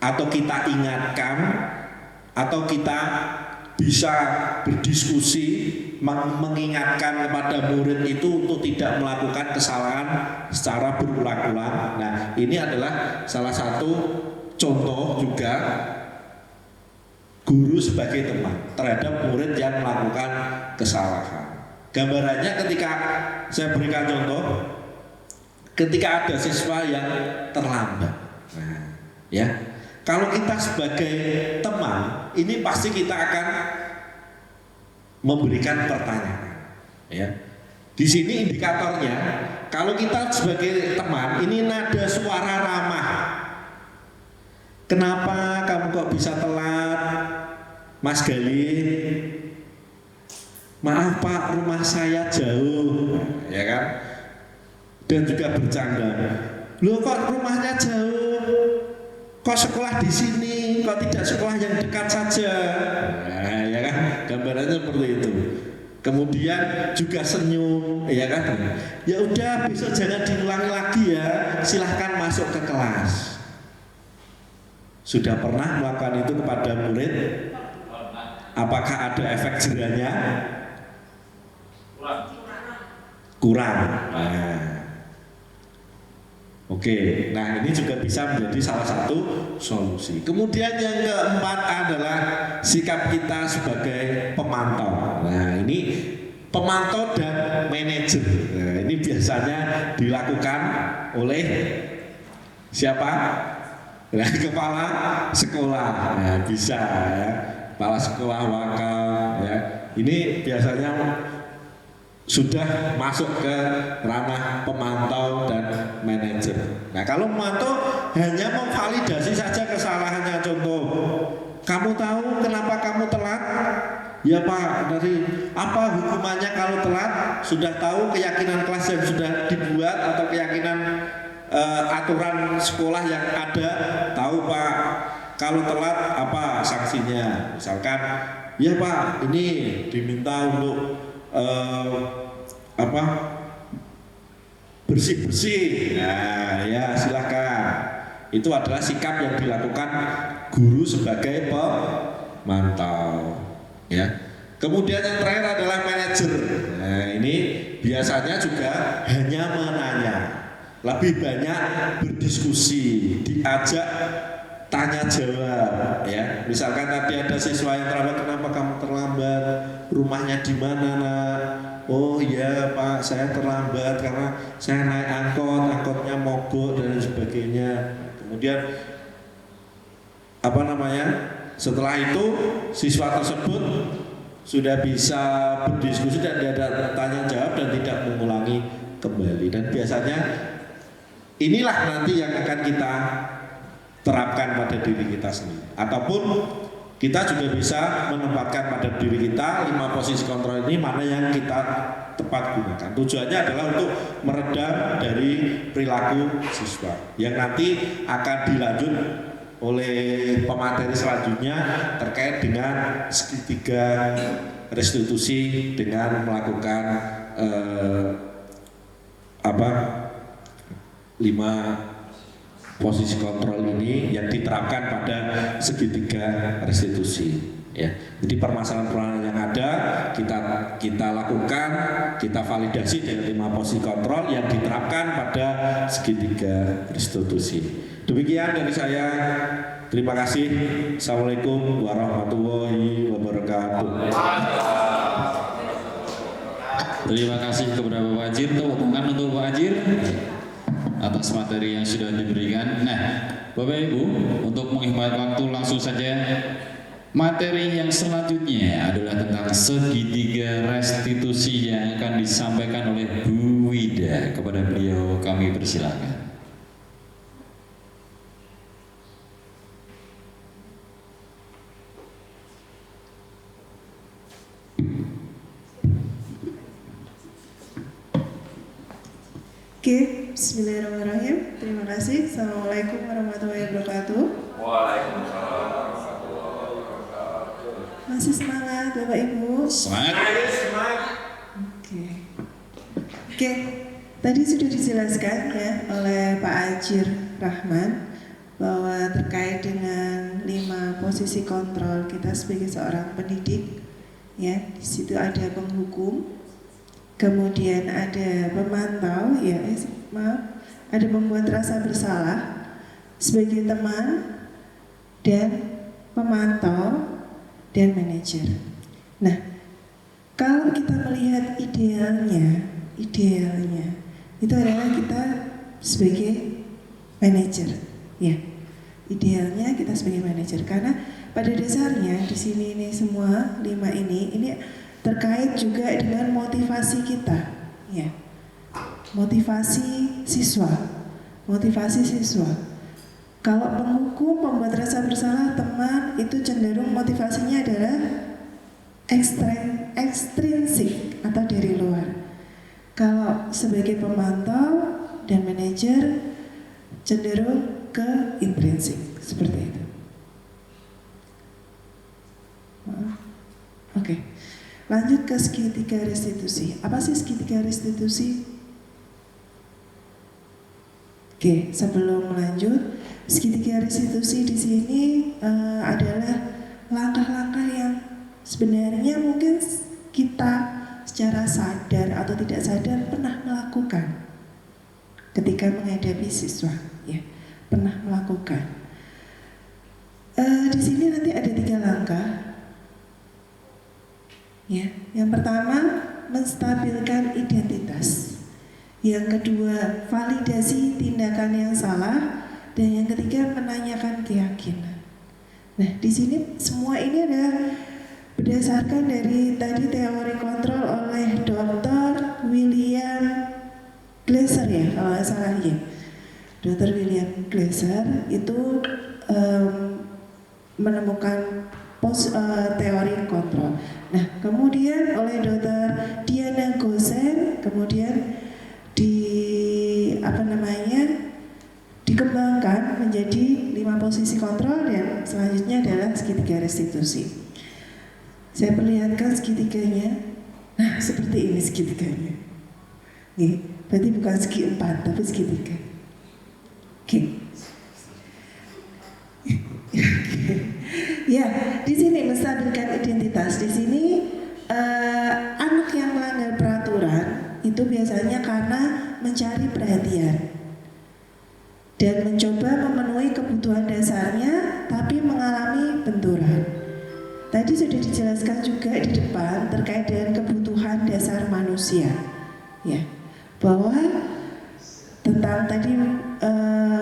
atau kita ingatkan, atau kita bisa berdiskusi mengingatkan kepada murid itu untuk tidak melakukan kesalahan secara berulang-ulang. Nah, ini adalah salah satu contoh juga guru sebagai teman terhadap murid yang melakukan kesalahan. Gambarannya ketika saya berikan contoh, ketika ada siswa yang terlambat. Nah, ya. Kalau kita sebagai teman, ini pasti kita akan memberikan pertanyaan. Ya. Di sini indikatornya, kalau kita sebagai teman, ini nada suara ramah. Kenapa kamu kok bisa telat, Mas Gali? Maaf Pak, rumah saya jauh, ya kan? Dan juga bercanda. Loh kok rumahnya jauh? Kok sekolah di sini? Kok tidak sekolah yang dekat saja? Nah, ya kan? Gambarannya seperti itu. Kemudian juga senyum, ya kan? Ya udah, besok jangan diulangi lagi ya. Silahkan masuk ke kelas. Sudah pernah melakukan itu kepada murid? Apakah ada efek jerahnya? Kurang. Nah. Oke, nah ini juga bisa menjadi salah satu solusi. Kemudian yang keempat adalah sikap kita sebagai pemantau. Nah, ini pemantau dan manajer. Nah, ini biasanya dilakukan oleh siapa? Nah, kepala sekolah. Nah, bisa ya. Kepala sekolah wakal ya. Ini biasanya sudah masuk ke ranah pemantau dan manajer. Nah, kalau memantau hanya memvalidasi saja kesalahannya. Contoh, kamu tahu kenapa kamu telat? Ya Pak, dari apa hukumannya kalau telat? Sudah tahu keyakinan kelas yang sudah dibuat atau keyakinan aturan sekolah yang ada? Tahu Pak, kalau telat apa sanksinya? Misalkan, ya Pak, ini diminta untuk bersih-bersih. Nah, ya silahkan. Itu adalah sikap yang dilakukan guru sebagai pemantau. Ya. Kemudian yang terakhir adalah manajer. Nah, ini biasanya juga hanya menanya, lebih banyak berdiskusi, diajak tanya jawab, ya. Misalkan tadi ada siswa yang terlambat, kenapa kamu terlambat? Rumahnya di mana, Nak? Oh ya Pak, saya terlambat karena saya naik angkot, angkotnya mogok dan sebagainya. Kemudian setelah itu siswa tersebut sudah bisa berdiskusi dan ada tanya jawab dan tidak mengulangi kembali. Dan biasanya inilah nanti yang akan kita terapkan pada diri kita sendiri. Ataupun kita juga bisa menempatkan pada diri kita 5 posisi kontrol ini mana yang kita tepat gunakan. Tujuannya adalah untuk meredam dari perilaku siswa yang nanti akan dilanjut oleh pemateri selanjutnya terkait dengan segitiga restitusi dengan melakukan posisi kontrol ini yang diterapkan pada segitiga restitusi. Ya, jadi permasalahan-permasalahan yang ada kita lakukan, kita validasi dengan 5 posisi kontrol yang diterapkan pada segitiga restitusi. Demikian dari saya. Terima kasih. Assalamualaikum warahmatullahi wabarakatuh. Terima kasih kepada Bapak Ajir. Tepuk tangan untuk Bapak Ajir atas materi yang sudah diberikan. Nah, Bapak Ibu, untuk menghemat waktu langsung saja. Materi yang selanjutnya adalah tentang segitiga restitusi yang akan disampaikan oleh Bu Wida. Kepada beliau kami persilakan. Oke, bismillahirrahmanirrahim. Terima kasih. Assalamualaikum warahmatullahi wabarakatuh. Waalaikumsalam. Masih semangat Bapak Ibu? Semangat. Oke. Tadi sudah dijelaskan ya oleh Pak Ajir Rahman bahwa terkait dengan 5 posisi kontrol kita sebagai seorang pendidik, ya di situ ada penghukum, kemudian ada pemantau, ada membuat rasa bersalah sebagai teman, dan pemantau, dan manajer. Nah, kalau kita melihat idealnya itu adalah kita sebagai manajer, ya. Idealnya kita sebagai manajer karena pada dasarnya di sini ini semua 5 ini terkait juga dengan motivasi kita, ya. Motivasi siswa. Kalau penghukum, pembuat rasa bersalah, teman, itu cenderung motivasinya adalah ekstrinsik atau dari luar. Kalau sebagai pemantau dan manajer cenderung ke intrinsik, seperti itu. Oke. Lanjut ke segitiga restitusi. Apa sih segitiga restitusi? Oke, sebelum lanjut, segitiga restitusi di sini adalah langkah-langkah yang sebenarnya mungkin kita secara sadar atau tidak sadar pernah melakukan ketika menghadapi siswa, ya, pernah melakukan. Di sini nanti ada 3 langkah. Ya, yang pertama menstabilkan identitas. Yang kedua, validasi tindakan yang salah, dan yang ketiga menanyakan keyakinan. Nah, di sini semua ini adalah berdasarkan dari tadi teori kontrol oleh Dr. William Glasser, ya, kalau nggak salah ya. Dr. William Glasser itu menemukan teori kontrol. Nah, kemudian oleh Dr. Diana Gosen, kemudian dikembangkan menjadi 5 posisi kontrol, dan selanjutnya adalah segitiga restitusi. Saya perlihatkan segitiganya. Nah, seperti ini segitiganya. Nih, berarti bukan segi 4 tapi segitiga. Oke. Ya, di sini menstabilkan identitas. Di sini anak yang melanggar peraturan itu biasanya karena mencari perhatian dan mencoba memenuhi kebutuhan dasarnya, tapi mengalami benturan. Tadi sudah dijelaskan juga di depan terkait dengan kebutuhan dasar manusia, ya, bahwa tentang tadi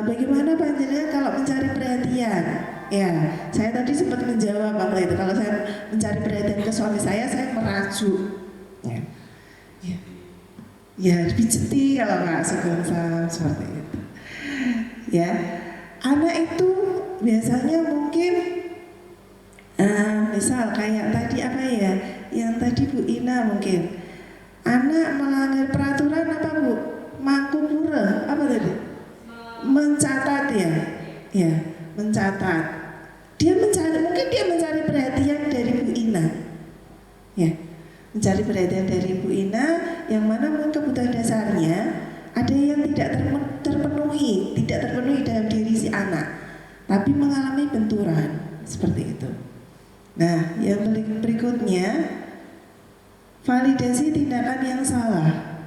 bagaimana panjenengan kalau mencari perhatian. Ya, saya tadi sempat menjawab waktu itu. Kalau saya mencari perhatian ke suami saya merajuk. Ya, dipijeti kalau nggak sebentar seperti itu. Ya, anak itu biasanya mungkin misal kayak tadi apa ya, yang tadi Bu Ina mungkin anak melanggar peraturan apa Bu? Mangkupura apa tadi? Mencatat ya, mencatat. Mungkin dia mencari perhatian dari Bu Ina, ya, mencari perhatian dari Bu Ina, yang mana mungkin kebutuhan dasarnya ada ada yang tidak terpenuhi dalam diri si anak, tapi mengalami benturan seperti itu. Nah, yang berikutnya, validasi tindakan yang salah.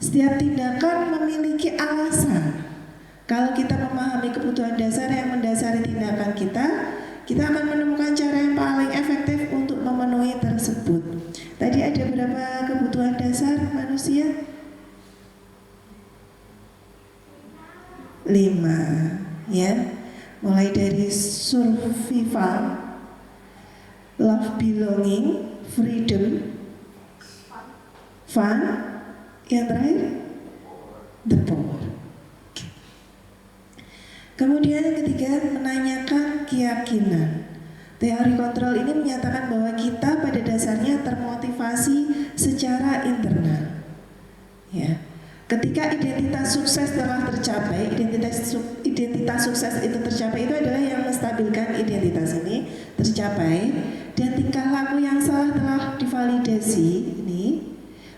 Setiap tindakan memiliki alasan. Kalau kita memahami kebutuhan dasar yang mendasari tindakan kita akan menemukan cara yang paling efektif untuk memenuhi tersebut. Tadi ada berapa kebutuhan dasar manusia? 5, ya. Mulai dari survival, love belonging, freedom, fun, yang terakhir the power. Kemudian yang ketiga, menanyakan keyakinan. Teori kontrol ini menyatakan bahwa kita pada dasarnya termotivasi secara internal. Ya. Ketika identitas sukses telah tercapai, identitas sukses itu tercapai itu adalah yang menstabilkan identitas ini tercapai, dan tingkah laku yang salah telah divalidasi ini,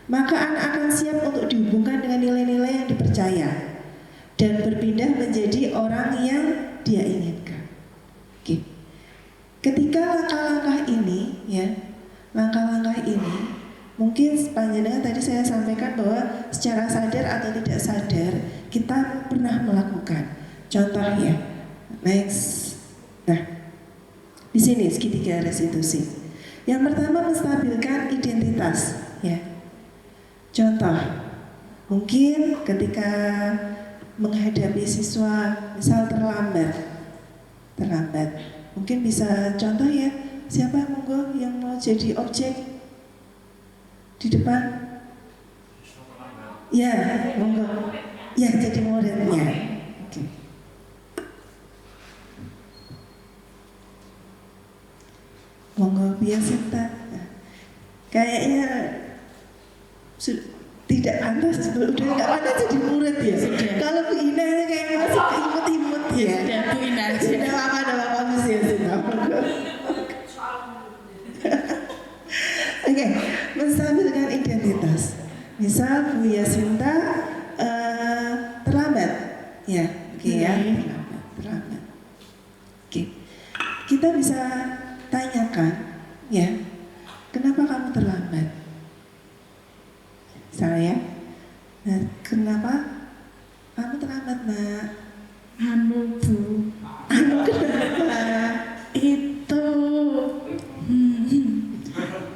maka anak akan siap untuk dihubungkan dengan nilai-nilai yang dipercaya dan berpindah menjadi orang yang dia inginkan. Oke. Ketika langkah-langkah ini, mungkin panjenengan tadi saya sampaikan bahwa secara sadar atau tidak sadar kita pernah melakukan. Contoh ya, next. Nah, di sini segitiga restitusi. Yang pertama, menstabilkan identitas. Ya. Contoh, mungkin ketika menghadapi siswa misal terlambat, mungkin bisa contoh ya, siapa monggo yang mau jadi objek di depan? Ya, monggo. Ya, jadi muridnya. Oke. Monggo biasa. Kayaknya tidak pantas, udah nggak pantas jadi murid ya. Kalau Bu Ina ini kayak masih imut-imut ya. Sudah Bu Ina, sudah apa sih ya sudah. Oke, menstabilkan identitas. Misal Bu Yasinta terlambat, ya, oke ya, terlambat. Oke, kita bisa tanyakan, ya, kenapa kamu terlambat? Saya, nah, kenapa kamu terlambat, Nak? Anu Bu, Kenapa? itu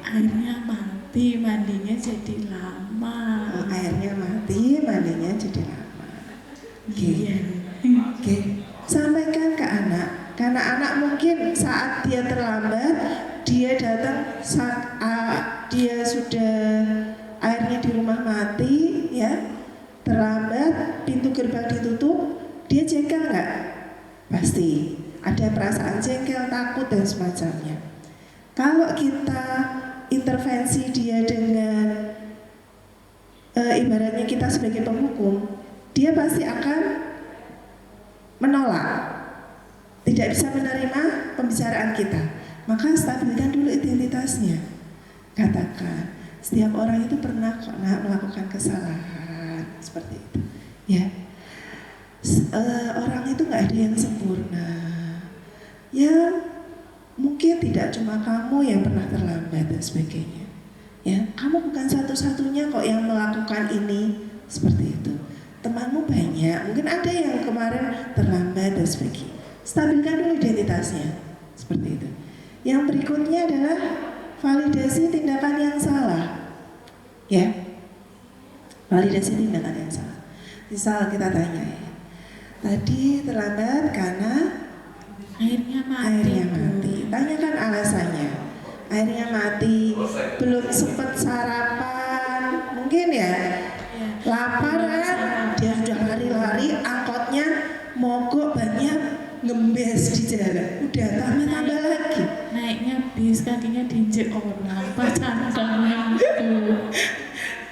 airnya mati, mandinya jadi lama. Oh, airnya mati, mandinya jadi lama. Oke. Iya. Oke. Sampaikan ke anak. Karena anak mungkin saat dia terlambat, dia datang saat dia sudah airnya di rumah mati, ya, terlambat, pintu gerbang ditutup, dia jengkel nggak? Pasti ada perasaan jengkel, takut dan semacamnya. Kalau kita intervensi dia dengan ibaratnya kita sebagai penghukum, dia pasti akan menolak, tidak bisa menerima pembicaraan kita. Maka stabilkan dulu identitasnya. Katakan, setiap orang itu pernah melakukan kesalahan seperti itu, ya. Orang itu nggak ada yang sempurna. Ya, mungkin tidak cuma kamu yang pernah terlambat dan sebagainya. Ya, kamu bukan satu-satunya kok yang melakukan ini seperti itu. Temanmu banyak, mungkin ada yang kemarin terlambat dan sebagainya. Stabilkan dulu identitasnya seperti itu. Yang berikutnya adalah validasi tindakan yang salah, ya. Validasi tindakan yang salah. Misal kita tanya ya, tadi terlambat karena Airnya mati. Tanyakan alasannya. Airnya mati, belum sempat sarapan, mungkin ya. Lapar kan, dia sudah lari-lari, angkotnya mogok banyak, ngembes di jalan. Udah tambah lagi. Naiknya bis, kakinya diinjek orang, pacaran itu.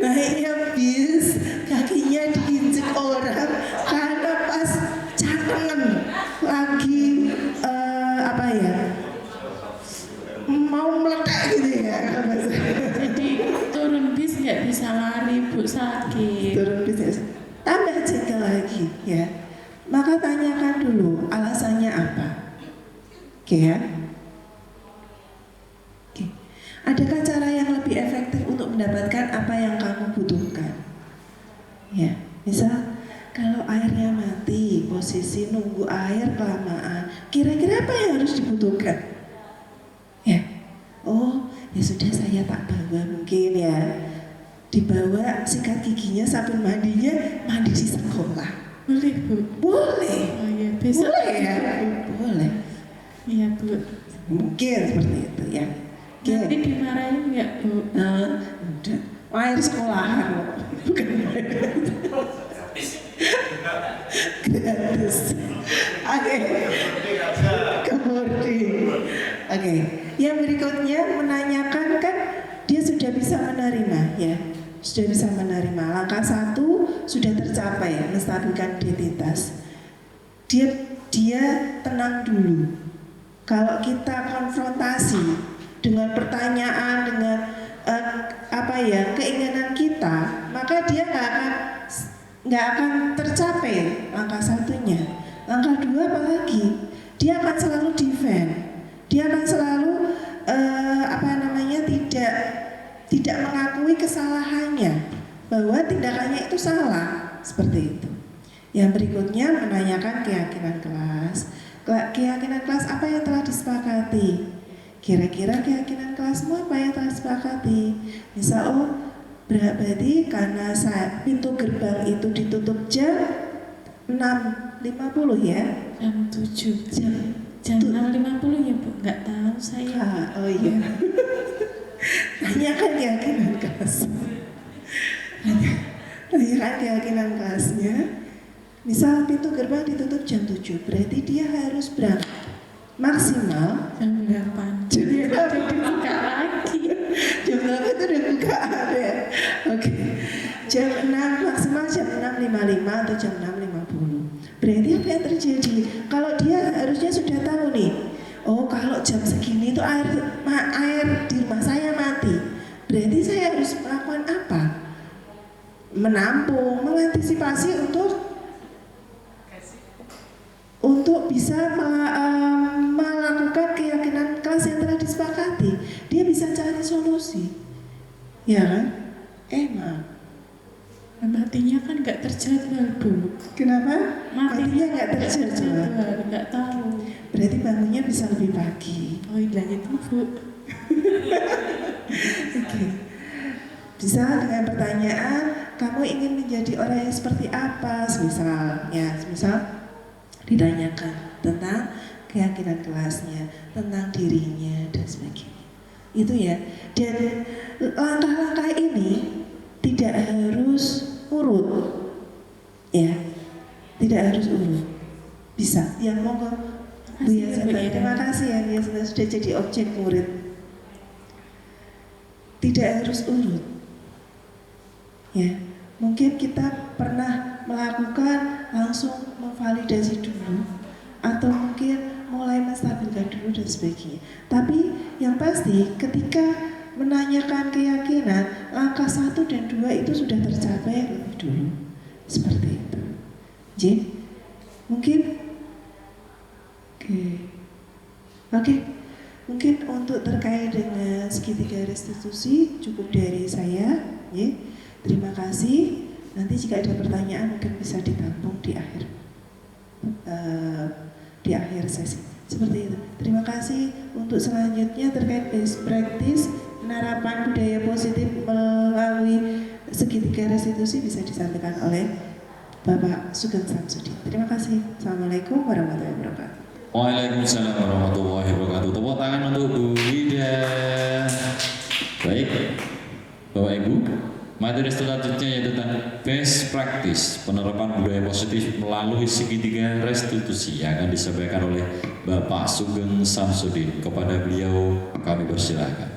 Naiknya bis, kakinya diinjek orang karena pas cangkengan lagi mau meledak gitu ya. Jadi turun bis nggak bisa lari, Bu, sakit. Turun bis tambah ya, maka tanyakan dulu alasannya apa. Oke ya. Oke. Adakah cara yang lebih efektif untuk mendapatkan apa yang kamu butuhkan? Ya, misal kalau airnya mati, posisi nunggu air kelamaan, kira-kira apa yang harus dibutuhkan? Ya, oh ya sudah saya tak bawa mungkin ya. Dibawa sikat giginya, sabun mandinya, mandi di sekolah. Boleh Bu. Boleh. Oh iya, besok. Boleh ya? Boleh. Iya Bu. Mungkin seperti itu ya. Oke. Nanti dimarahin nggak Bu? Udah. Air sekolahan loh. Bukan air. Gratis. Oke. Kemudian. Oke. Yang berikutnya menanyakan kan dia sudah bisa menerima ya. Sudah bisa menerima. Langkah 1 sudah tercapai, menstabilkan identitas. Dia tenang dulu. Kalau kita konfrontasi dengan pertanyaan, dengan keinginan kita, maka dia nggak akan tercapai langkah 1-nya. Langkah 2 apalagi? Dia akan selalu defend. Dia akan selalu tidak mengakui kesalahannya, bahwa tindakannya itu salah, seperti itu. Yang berikutnya menanyakan keyakinan kelas. Keyakinan kelas apa yang telah disepakati? Kira-kira keyakinan kelasmu apa yang telah disepakati? Misal, berarti karena pintu gerbang itu ditutup jam 6.50 ya? Jam 7. Jam 6.50 ya Bu? Nggak tahu saya. Oh iya. Tanyakan keyakinan kelas. Tanyakan keyakinan kelasnya. Misal pintu gerbang ditutup jam 7, berarti dia harus berangkat maksimal jam 8. Jadi udah dibuka lagi. Jam 8 itu udah bukaan ya. Oke. Jam 6 maksimal jam 6.55 atau jam 6.50. Berarti apa yang terjadi? Kalau dia harusnya sudah tahu nih. Oh, kalau jam segini itu air di rumah saya mati. Berarti saya harus melakukan apa? Menampung, mengantisipasi untuk bisa melakukan keyakinan kelas yang telah disepakati. Dia bisa cari solusi, ya kan? Maaf. Matinya kan nggak terjadwal Bu. Kenapa? Matinya nggak terjadwal. Nggak tahu. Berarti bangunnya bisa lebih pagi. Oh iya itu Bu. Oke. Bisa dengan pertanyaan, kamu ingin menjadi orang yang seperti apa? Misal ditanyakan tentang keyakinan kelasnya, tentang dirinya dan sebagainya. Itu ya. Dan langkah-langkah ini tidak harus urut, ya, tidak harus urut. Bisa. Yang monggo Bu Yasinta, terima kasih ya Bu Yasinta sudah jadi objek murid. Tidak harus urut. Ya, mungkin kita pernah melakukan langsung memvalidasi dulu, atau mungkin mulai menstabilkan dulu dan sebagainya. Tapi yang pasti ketika menanyakan keyakinan, langkah 1 dan 2 itu sudah tercapai lebih dulu. Seperti itu. Jadi, mungkin Oke. Mungkin untuk terkait dengan segitiga restitusi cukup dari saya, ya. Terima kasih. Nanti jika ada pertanyaan mungkin bisa ditampung di akhir sesi. Seperti itu. Terima kasih. Untuk selanjutnya terkait best practice penerapan budaya positif melalui segitiga restitusi bisa disampaikan oleh Bapak Sugeng Samsudin. Terima kasih. Assalamualaikum warahmatullahi wabarakatuh. Waalaikumsalam warahmatullahi wabarakatuh. Tepuk tangan untuk Bu Wida. Baik, Bapak Ibu, materi selanjutnya yaitu tentang best practice penerapan budaya positif melalui segitiga restitusi yang akan disampaikan oleh Bapak Sugeng Samsudin. Kepada beliau kami persilakan.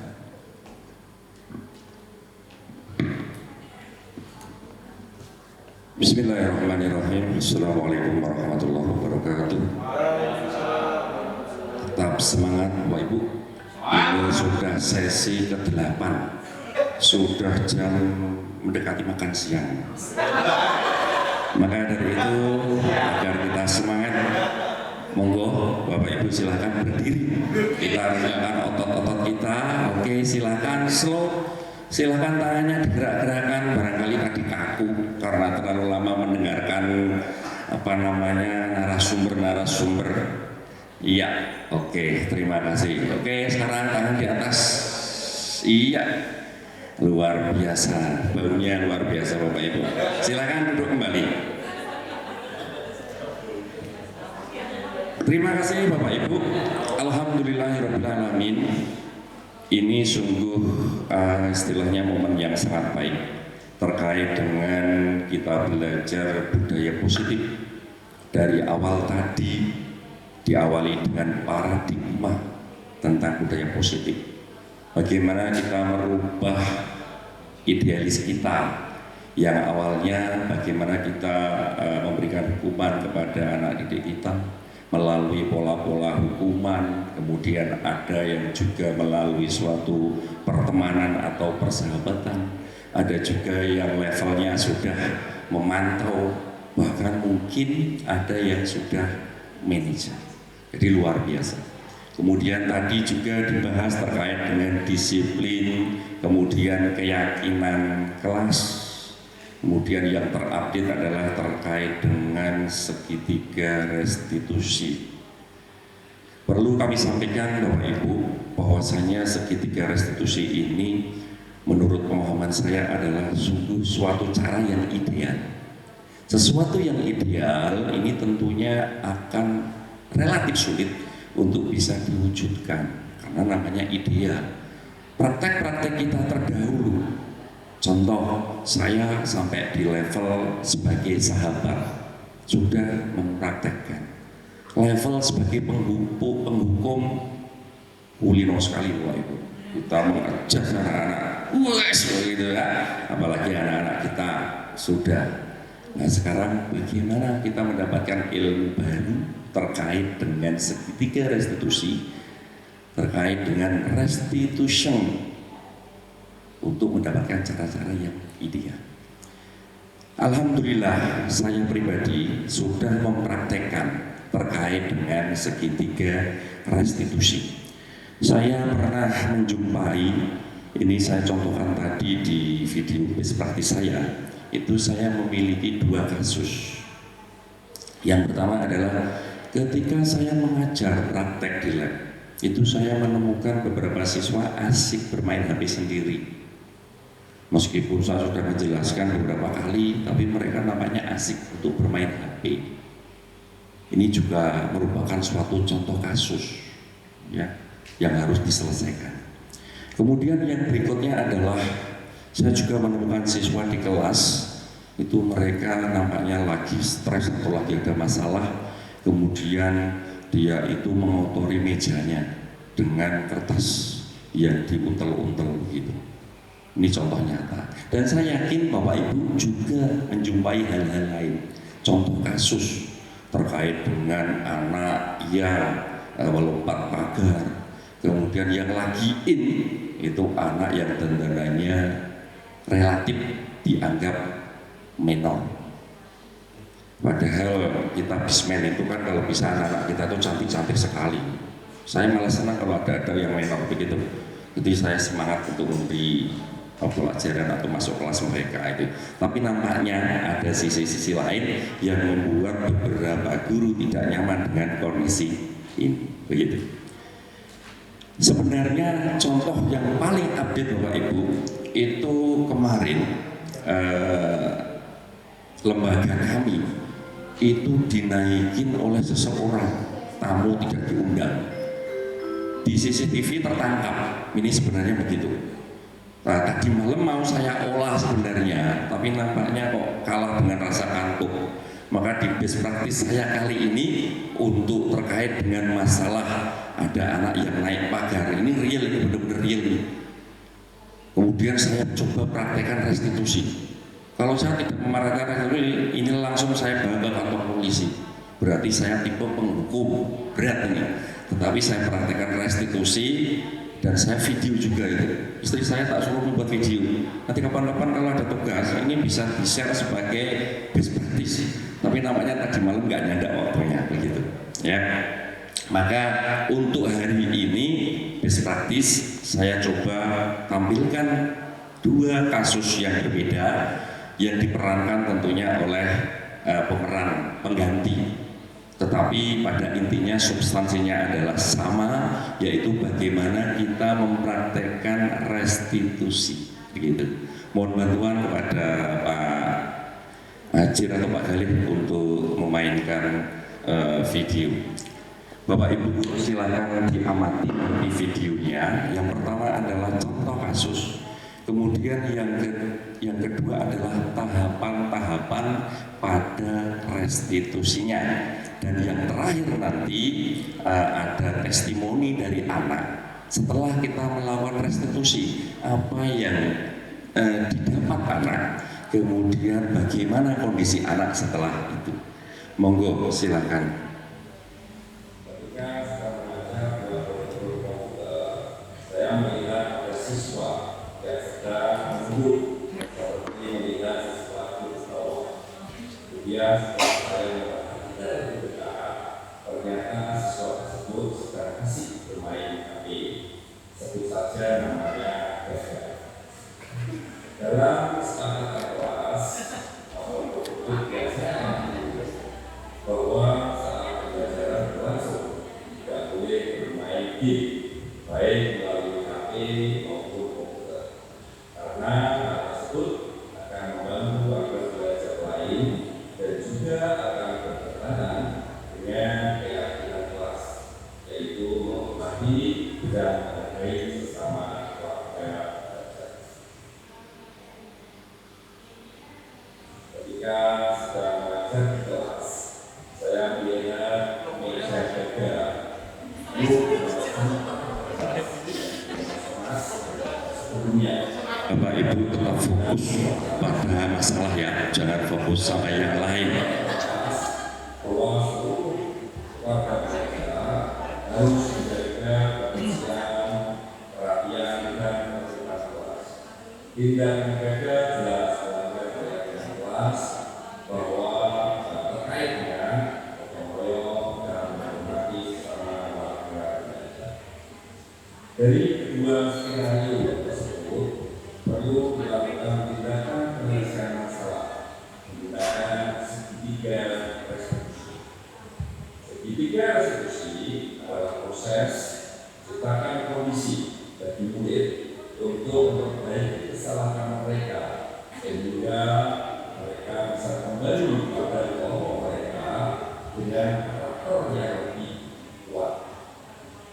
Bismillahirrahmanirrahim. Assalamualaikum warahmatullahi wabarakatuh. Tetap semangat Bapak Ibu. Ini sudah sesi ke-8. Sudah jam mendekati makan siang. Maka dari itu agar kita semangat, monggo Bapak Ibu silahkan berdiri. Kita regangkan otot-otot kita. Oke, silahkan slow. Silahkan tangannya digerak-gerakkan. Barangkali tadi kaku karena terlalu lama mendengarkan narasumber. Iya, oke, terima kasih. Oke, sekarang tangan di atas. Iya, luar biasa, baunya luar biasa Bapak Ibu. Silahkan duduk kembali. Terima kasih Bapak Ibu. Alhamdulillahirrahmanirrahim. Ini sungguh istilahnya momen yang sangat baik terkait dengan kita belajar budaya positif. Dari awal tadi diawali dengan paradigma tentang budaya positif. Bagaimana kita merubah idealis kita yang awalnya bagaimana kita memberikan hukuman kepada anak didik kita melalui pola-pola hukuman, kemudian ada yang juga melalui suatu pertemanan atau persahabatan, ada juga yang levelnya sudah memantau, bahkan mungkin ada yang sudah manajer. Jadi luar biasa. Kemudian tadi juga dibahas terkait dengan disiplin, kemudian keyakinan kelas. Kemudian yang terupdate adalah terkait dengan segitiga restitusi. Perlu kami sampaikan Bapak Ibu bahwasanya segitiga restitusi ini menurut pemahaman saya adalah sungguh suatu cara yang ideal. Sesuatu yang ideal ini tentunya akan relatif sulit untuk bisa diwujudkan karena namanya ideal. Praktek-praktek kita terdahulu, contoh saya sampai di level sebagai sahabat sudah mempraktekkan, level sebagai penghukum kulino sekali Bapak Ibu. Kita mengajar anak-anak, gitu ya, apalagi anak-anak kita sudah. Nah sekarang bagaimana kita mendapatkan ilmu baru terkait dengan segitiga restitusi, terkait dengan restitution untuk mendapatkan cara-cara yang ideal. Alhamdulillah saya pribadi sudah mempraktekkan terkait dengan segitiga restitusi. Saya pernah menjumpai, ini saya contohkan tadi di video best practice saya, itu saya memiliki 2 kasus. Yang pertama adalah ketika saya mengajar praktek di lab, itu saya menemukan beberapa siswa asik bermain HP sendiri. Meskipun saya sudah menjelaskan beberapa kali, tapi mereka nampaknya asik untuk bermain HP. Ini juga merupakan suatu contoh kasus ya, yang harus diselesaikan. Kemudian yang berikutnya adalah saya juga menemukan siswa di kelas itu mereka nampaknya lagi stres atau lagi ada masalah, kemudian dia itu mengotori mejanya dengan kertas yang diuntel-untel begitu. Ini contoh nyata. Dan saya yakin Bapak Ibu juga menjumpai hal-hal lain, contoh kasus terkait dengan anak yang melompat pagar, kemudian yang lagi itu anak yang dandanannya relatif dianggap menor. Padahal kita bismen itu kan kalau bisa anak-anak kita tuh cantik-cantik sekali. Saya malah senang kalau ada yang menor begitu. Jadi saya semangat untuk memberi pelajaran atau masuk kelas mereka itu. Tapi nampaknya ada sisi-sisi lain yang membuat beberapa guru tidak nyaman dengan kondisi ini. Begitu. Sebenarnya contoh yang paling update Bapak Ibu itu kemarin lembaga kami itu dinaikin oleh seseorang, tamu tidak diundang. Di CCTV tertangkap, ini sebenarnya begitu. Nah, tadi malam mau saya olah sebenarnya, tapi nampaknya kok kalah dengan rasa kantuk. Maka di best practice saya kali ini untuk terkait dengan masalah ada anak yang naik pagar, ini real, ini benar-benar real ini. Kemudian saya coba praktekkan restitusi. Kalau saya tidak memarahkan restitusi, ini langsung saya bawa ke kantor polisi. Berarti saya tipe penghukum berat ini. Tetapi saya praktekkan restitusi dan saya video juga itu. Istri saya tak suruh membuat video. Nanti kapan-kapan kalau ada tugas ini bisa di-share sebagai best practice. Tapi namanya tadi malam nggak nyandak waktunya begitu. Ya. Maka untuk hari ini best practice saya coba tampilkan 2 kasus yang berbeda yang diperankan tentunya oleh pemeran pengganti, tetapi pada intinya substansinya adalah sama, yaitu bagaimana kita mempraktekkan restitusi begitu. Mohon bantuan kepada Pak Hajir atau Pak Galih untuk memainkan video. Bapak Ibu silakan diamati di videonya. Yang pertama adalah contoh kasus, kemudian yang kedua adalah tahapan-tahapan pada restitusinya, dan yang terakhir nanti ada testimoni dari anak setelah kita melakukan restitusi, apa yang didapat anak, kemudian bagaimana kondisi anak setelah itu. Monggo silakan. Saya melihat ada siswa yang sedang menunggu seperti melihat sesuatu di bawah. Kemudian saya ternyata siswa tersebut sedang asik bermain HP. Sebut saja namanya Kevin. Dalam kesepakatan kelas atau biasanya bahwa saat pembelajaran berlangsung tidak boleh bermain game, baik melalui HP maupun komputer, karena hal tersebut akan membantu agar belajar lain dan juga akan bertentangan dengan keyakinan kelas, yaitu menghormati dan menghargai sesama warga belajar. Ketika sedang belajar di kelas, saya melihat meja jaga Bapak Ibu tetap fokus pada masalah ya, jangan fokus sama yang lain. Bahwa seluruh warga kita harus menjaga kebersihan, perhatian dan fasilitas kelas. Tidak menjaga jelas melanggar keyakinan kelas bahwa terkait dengan gotong royong dan menghormati sesama warga belajar. Dari kedua skenario tersebut perlu dilakukan tindakan penyelesaian masalah menggunakan segitiga restitusi. Segitiga restitusi adalah proses ciptakan kondisi bagi murid untuk memperbaiki kesalahan mereka sehingga mereka bisa kembali pada kelompok mereka dengan karakter yang lebih kuat.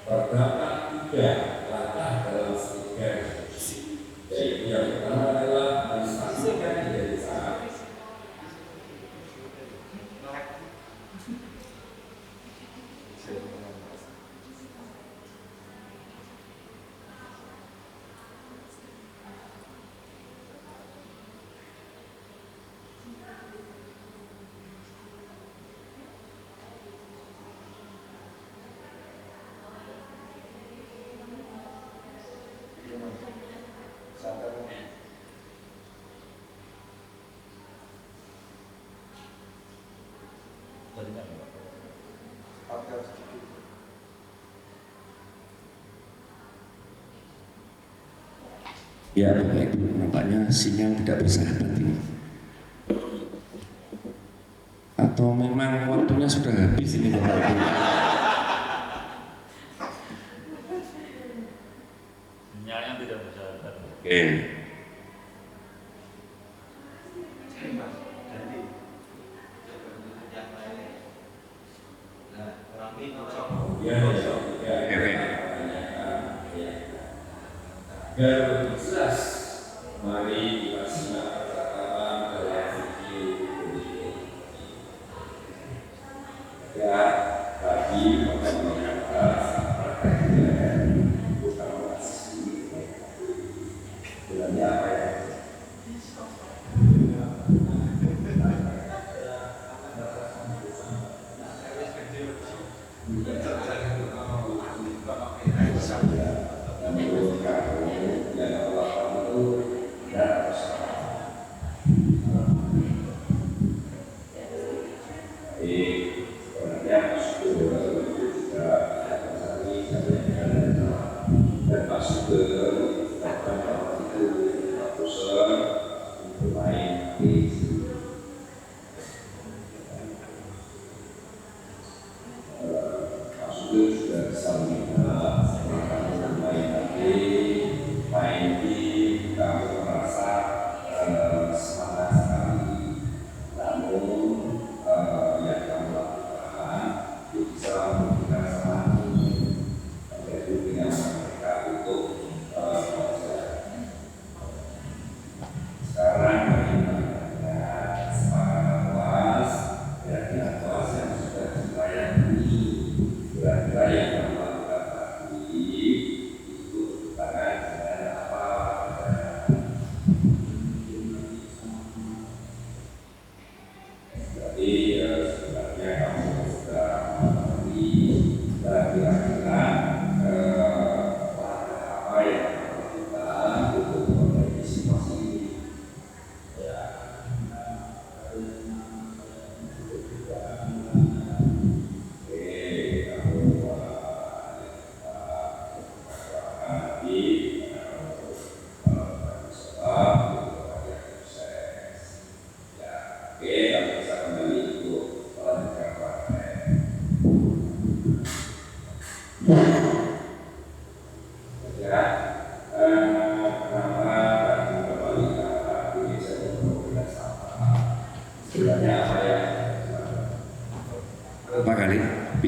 Terdapat 3 langkah dalam segitiga restitusi, yaitu yang pertama adalah menstabilkan identitas. Ya Bapak Ibu, nampaknya sinyal tidak bersahabat ini. Atau memang waktunya sudah habis ini Bapak Ibu? Sinyalnya tidak bersahabat. Oke. Agar lebih jelas, mari kita simak percakapan dalam video berikut ini. Ya, tadi mengenai praktek bukan masih sebenarnya apa ya?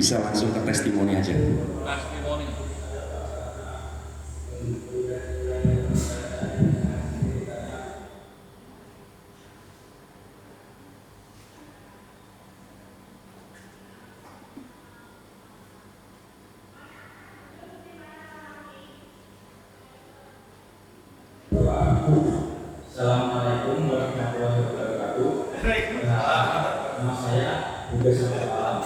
bisa langsung ke testimoni aja. Assalamualaikum warahmatullahi wabarakatuh. Nama saya Bugas Salam.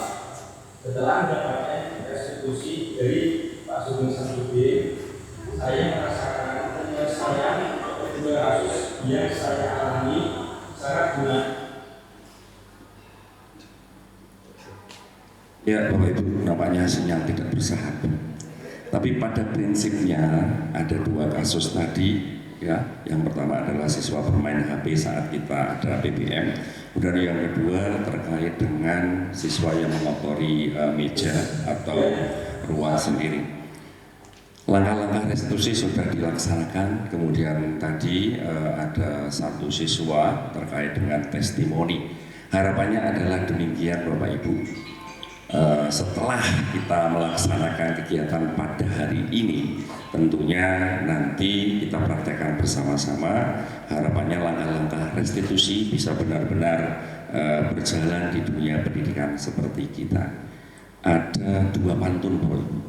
Setelah mendapatkan restitusi dari Pak Sugeng Samsudin, saya merasakan penyelesaian dua kasus yang saya alami sangat guna. Ya Bapak Ibu, nampaknya sinyal tidak bersahabat. Tapi pada prinsipnya ada dua kasus tadi. Ya, yang pertama adalah siswa bermain HP saat kita ada PBM. Kemudian yang kedua terkait dengan siswa yang mengotori meja atau ruang sendiri. Langkah-langkah restitusi sudah dilaksanakan. Kemudian tadi ada satu siswa terkait dengan testimoni. Harapannya adalah demikian Bapak Ibu. Setelah kita melaksanakan kegiatan pada hari ini, tentunya nanti kita praktekkan bersama-sama. Harapannya langkah-langkah restitusi bisa benar-benar berjalan di dunia pendidikan seperti kita. Ada dua pantun Bapak Ibu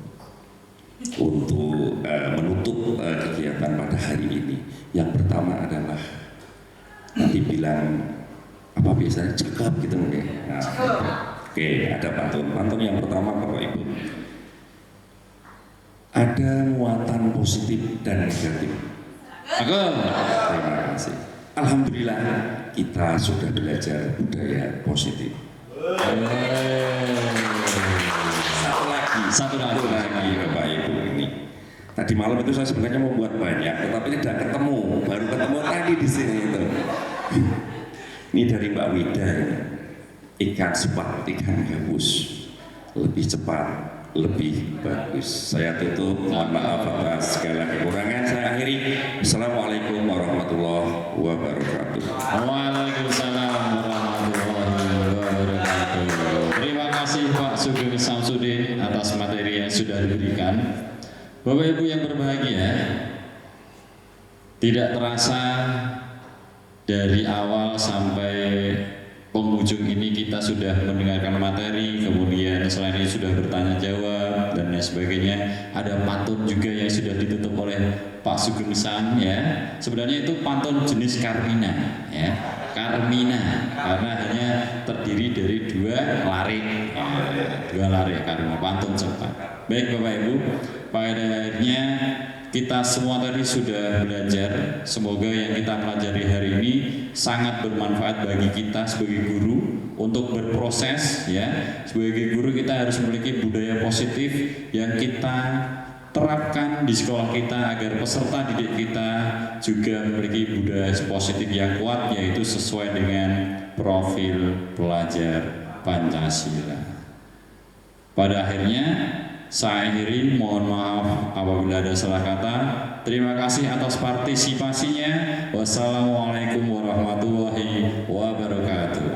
untuk menutup kegiatan pada hari ini. Yang pertama adalah nanti bilang apa biasanya cakep gitu mungkin. Nah, oke, ada pantun yang pertama Bapak Ibu. Ada muatan positif dan negatif. Terima kasih. Alhamdulillah kita sudah belajar budaya positif. Satu lagi Bapak Ibu ini. Tadi malam itu saya sebenarnya mau buat banyak, tetapi tidak ketemu. Baru ketemu tadi di sini itu. Ini dari Mbak Wida ini. Ikan cepat, ikan gabus, lebih cepat, lebih bagus. Saya tutup, mohon maaf atas segala kekurangan. Saya akhiri. Assalamualaikum warahmatullahi wabarakatuh. Waalaikumsalam warahmatullahi wabarakatuh. Terima kasih Pak Sugeng Samsudin atas materi yang sudah diberikan. Bapak Ibu yang berbahagia, tidak terasa dari awal sampai penghujung ini kita sudah mendengarkan materi, kemudian selain itu sudah bertanya jawab dan lain sebagainya. Ada pantun juga yang sudah ditutup oleh Pak Sugeng Sam ya. Sebenarnya itu pantun jenis Carmina ya. Carmina karena hanya terdiri dari dua larik ya. Dua larik Carmina, pantun cepat. Baik Bapak Ibu, pada akhirnya kita semua tadi sudah belajar. Semoga yang kita pelajari hari ini sangat bermanfaat bagi kita sebagai guru untuk berproses ya. Sebagai guru kita harus memiliki budaya positif yang kita terapkan di sekolah kita agar peserta didik kita juga memiliki budaya positif yang kuat, yaitu sesuai dengan profil pelajar Pancasila. Pada akhirnya saya akhiri, mohon maaf apabila ada salah kata. Terima kasih atas partisipasinya. Wassalamualaikum warahmatullahi wabarakatuh.